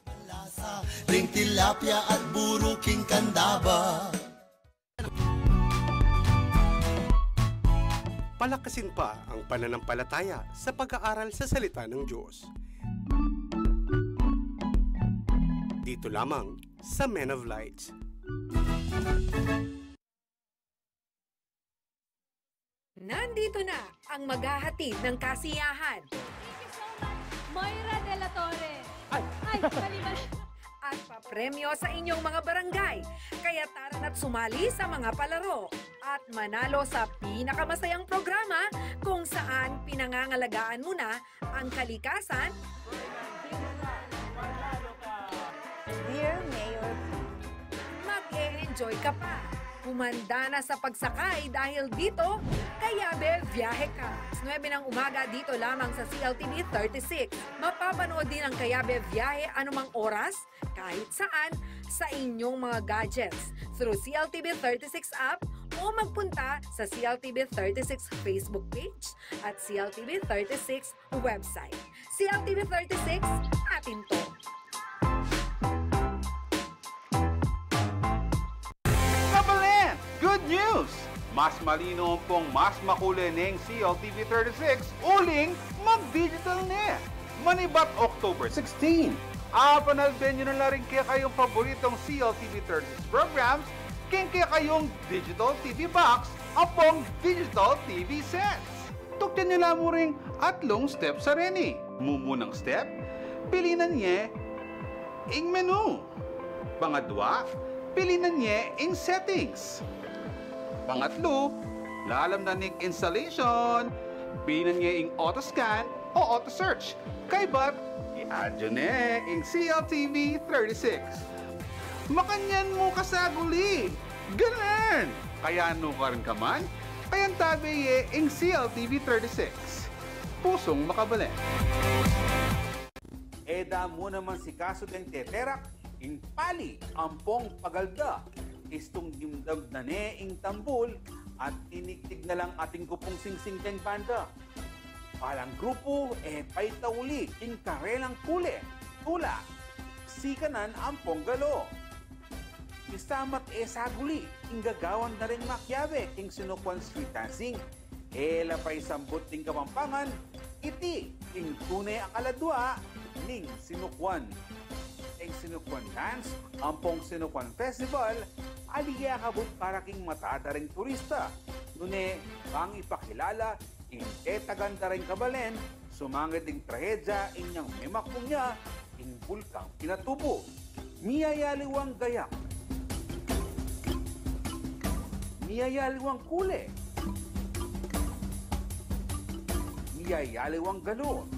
S1: Palasa, ring tilapia at buro king kandaba.
S19: Palakasin pa ang pananampalataya sa pag-aaral sa salita ng Diyos. Dito lamang sa Men of Light.
S14: Nandito na ang maghahatid ng kasiyahan.
S17: Moira de la Torre. Ay, mali.
S14: At papremyo sa inyong mga barangay. Kaya tara na't sumali sa mga palaro. At manalo sa pinakamasayang programa kung saan pinangangalagaan mo na ang kalikasan, mag-enjoy ka pa. Humanda na sa pagsakay dahil dito, Kayabe Biyahe Ka. 9 ng umaga dito lamang sa CLTV 36. Mapapanood din ang Kayabe Biyahe anumang oras, kahit saan, sa inyong mga gadgets through CLTV 36 app o magpunta sa CLTV 36 Facebook page at CLTV 36 website. CLTV 36, atin to.
S13: Kabalan! Good news! Mas malino pong mas makulay ng CLTV 36 uling mag-digital na. Manibat October 16. Panalben nyo na rin kaya kayong paboritong CLTV 36 programs kaya kayong digital TV box apong digital TV sets. Tukyan nyo lang mo rin atlong step sa reni. Mumunang step, pilinan niya ing menu. Pangadwa, pilinan niya ing settings. Pangatlo, lalam na ning installation, pilinan niya ing auto scan o auto search. Kay ba't i-adyo na ing CLTV 36. Makanyan mo kasaguli. Ganun! Kaya ano ka rin ka man, kayan tabi ing CLTV 36. Pusong makabalen. Eda mo naman si kaso ng teterak, in pali, ampong pagalda. Istong dimdam na ne ing tambol at iniktig na lang ating kupong singsing keng banda. Palang grupo, paitauli, ing karelang kule, tula, sikanan ampong galo. Istamat saguli, ing gagawan na rin makyabe, ing sinukwan street dancing. Lapay sambot ting Kapampangan, iti, ing tunay ang aladwa, ning sinukwan. Ing sinukwan dance, ampong sinukwan festival, aliya kabut para king matada ring turista. Nune, pang ipakilala, ing etaganda ring kabalen, sumangit ing trahedya, inyang mimakbong niya, ing bulkang pinatubo. Miyayaliwang gayak. Miyayaliwang kule. Miyayaliwang galon.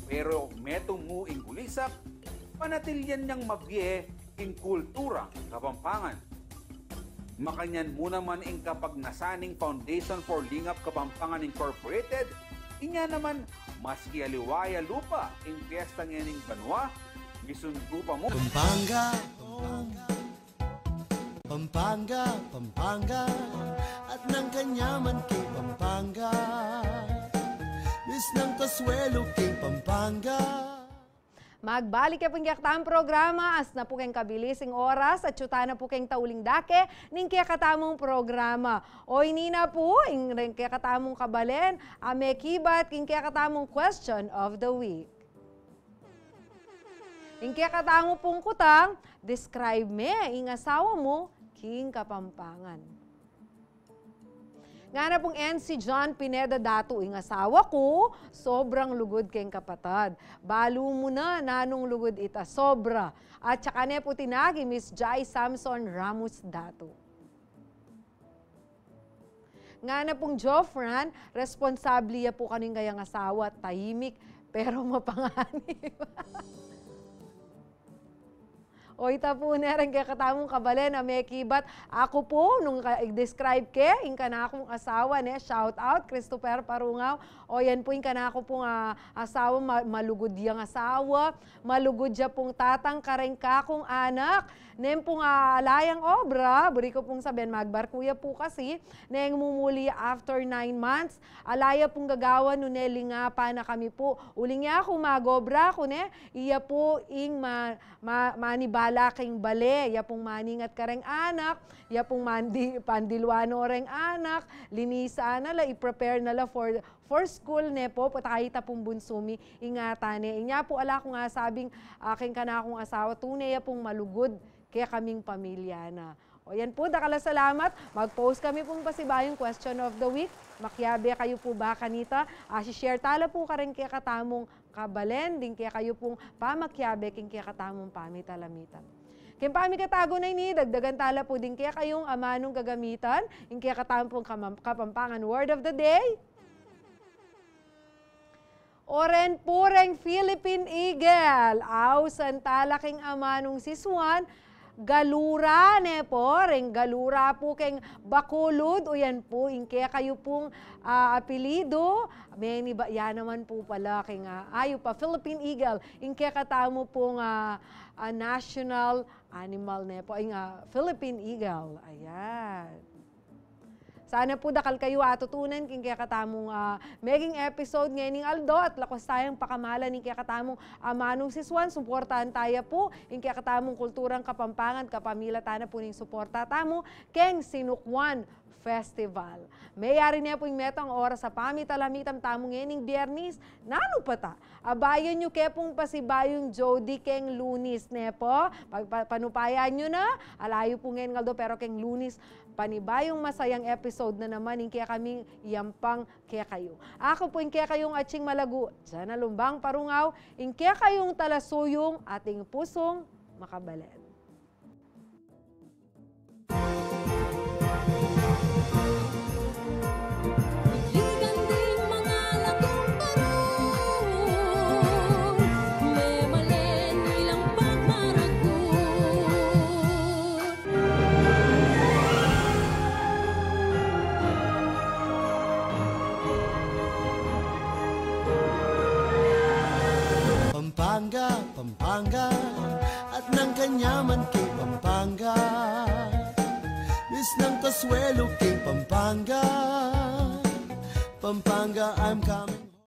S13: Pero metong mo ing gulisak, panatilyan niyang mabye ing kulturang Kapampangan. Makanyan mo naman ing kapag nasaning Foundation for Lingap Kapampangan Incorporated, inya naman maski aliwaya lupa ing piyesta nganing banwa, gisundu pa mo.
S1: Pampanga, Pampanga, Pampanga, at ng kanyaman kay Pampanga. Bis ng kaswelo kay Pampanga.
S3: Magbalik ka pong kayaktaang programa, as na po kayong kabilising oras, at syuta na po kayong tauling dake, ning kayakatamong programa. O inina po, ing kayakatamong kabalen, ame kibat, king kayakatamong question of the week. Ing kayakatamong pong kutang, describe me, ing asawa mo, king Kapampangan. Nga na pong NC John Pineda Dato, ing asawa ko, sobrang lugod kayong kapatad. Balo mo na, nanong lugod ita, sobra. At saka na po tinagi, Miss Jai Samson Ramos Dato. Nga na pong Jofran, responsable ya po kaning kayang asawa, tahimik, pero mapanganib. O ita po na rin kaya katamong kabalen na may kibat. Ako po, nung i-describe ke, yung kanakong asawa, shout out, Christopher Parungaw. O yan po yung kanako pong asawa, malugod yung asawa, malugod siya pong tatang kareng kakong anak. Nem pong alayang obra, buri ko pong sabihin, magbarkuya po kasi, neng mumuli after 9 months, alaya pong gagawa nun linga pa na kami po. Uling niya ako magobra ko iya po ing manibala king bale, iya pong maningat kareng anak, iya pong pandilwano reng anak, linisa na la, i-prepare na la for school po, patahita pong bunsumi, ingatan inya po ala ko nga sabing aking kanakong asawa, tunay pong malugod, kaya kaming pamilya na. O yan po, dakala salamat. Mag-post kami pong pasibayong question of the week. Makyabe kayo po ba kanita? Si-share tala po ka rin kaya katamong kabalen, din kaya kayo pong pamakyabe, kaya katamong pamitalamitan. Kaya pami katago na ini, dagdagan tala po din kaya kayong amanong gagamitan, kaya katamong Kapampangan Word of the Day. Oren pureng Philippine Eagle. Aw, santalaking amanong si Swan. Galura ne po, ring galura po keng Bakulod, o yan po, inke kayo pong apelido, many ba, yan naman po pala keng ayo pa, Philippine Eagle, inke katamo pong national animal ne po, ay Philippine Eagle, ayan. Sana po dakal kayo atutunan king kaya katamong meging episode ngayon ng Aldo at lakos tayong pakamalan ng kaya katamong Manong Siswan. Suportahan tayo po ng kaya katamong kulturang Kapampangan, kapamila tana po ng suporta tamo keng Sinukwan Festival. Mayari niya po yung metang oras sa pamitalamitam tamong ngayon Biyernes. Nano pa ta? Abayan nyo kepong pasibayong Jody keng Lunis ne po. Panupayan nyo na. Alayo po ngayon ngaldo pero keng Lunis panibayong masayang episode na naman yung kaya kaming yampang kaya kayo. Ako po yung kaya kayong atsing malagu. Diyan na lumbang parungaw. Yung kaya kayong talasuyong ating pusong makabalet.
S1: Pampanga, at ng kanyaman kay Pampanga. Bis ng Kasuelo kay Pampanga, Pampanga, I'm coming.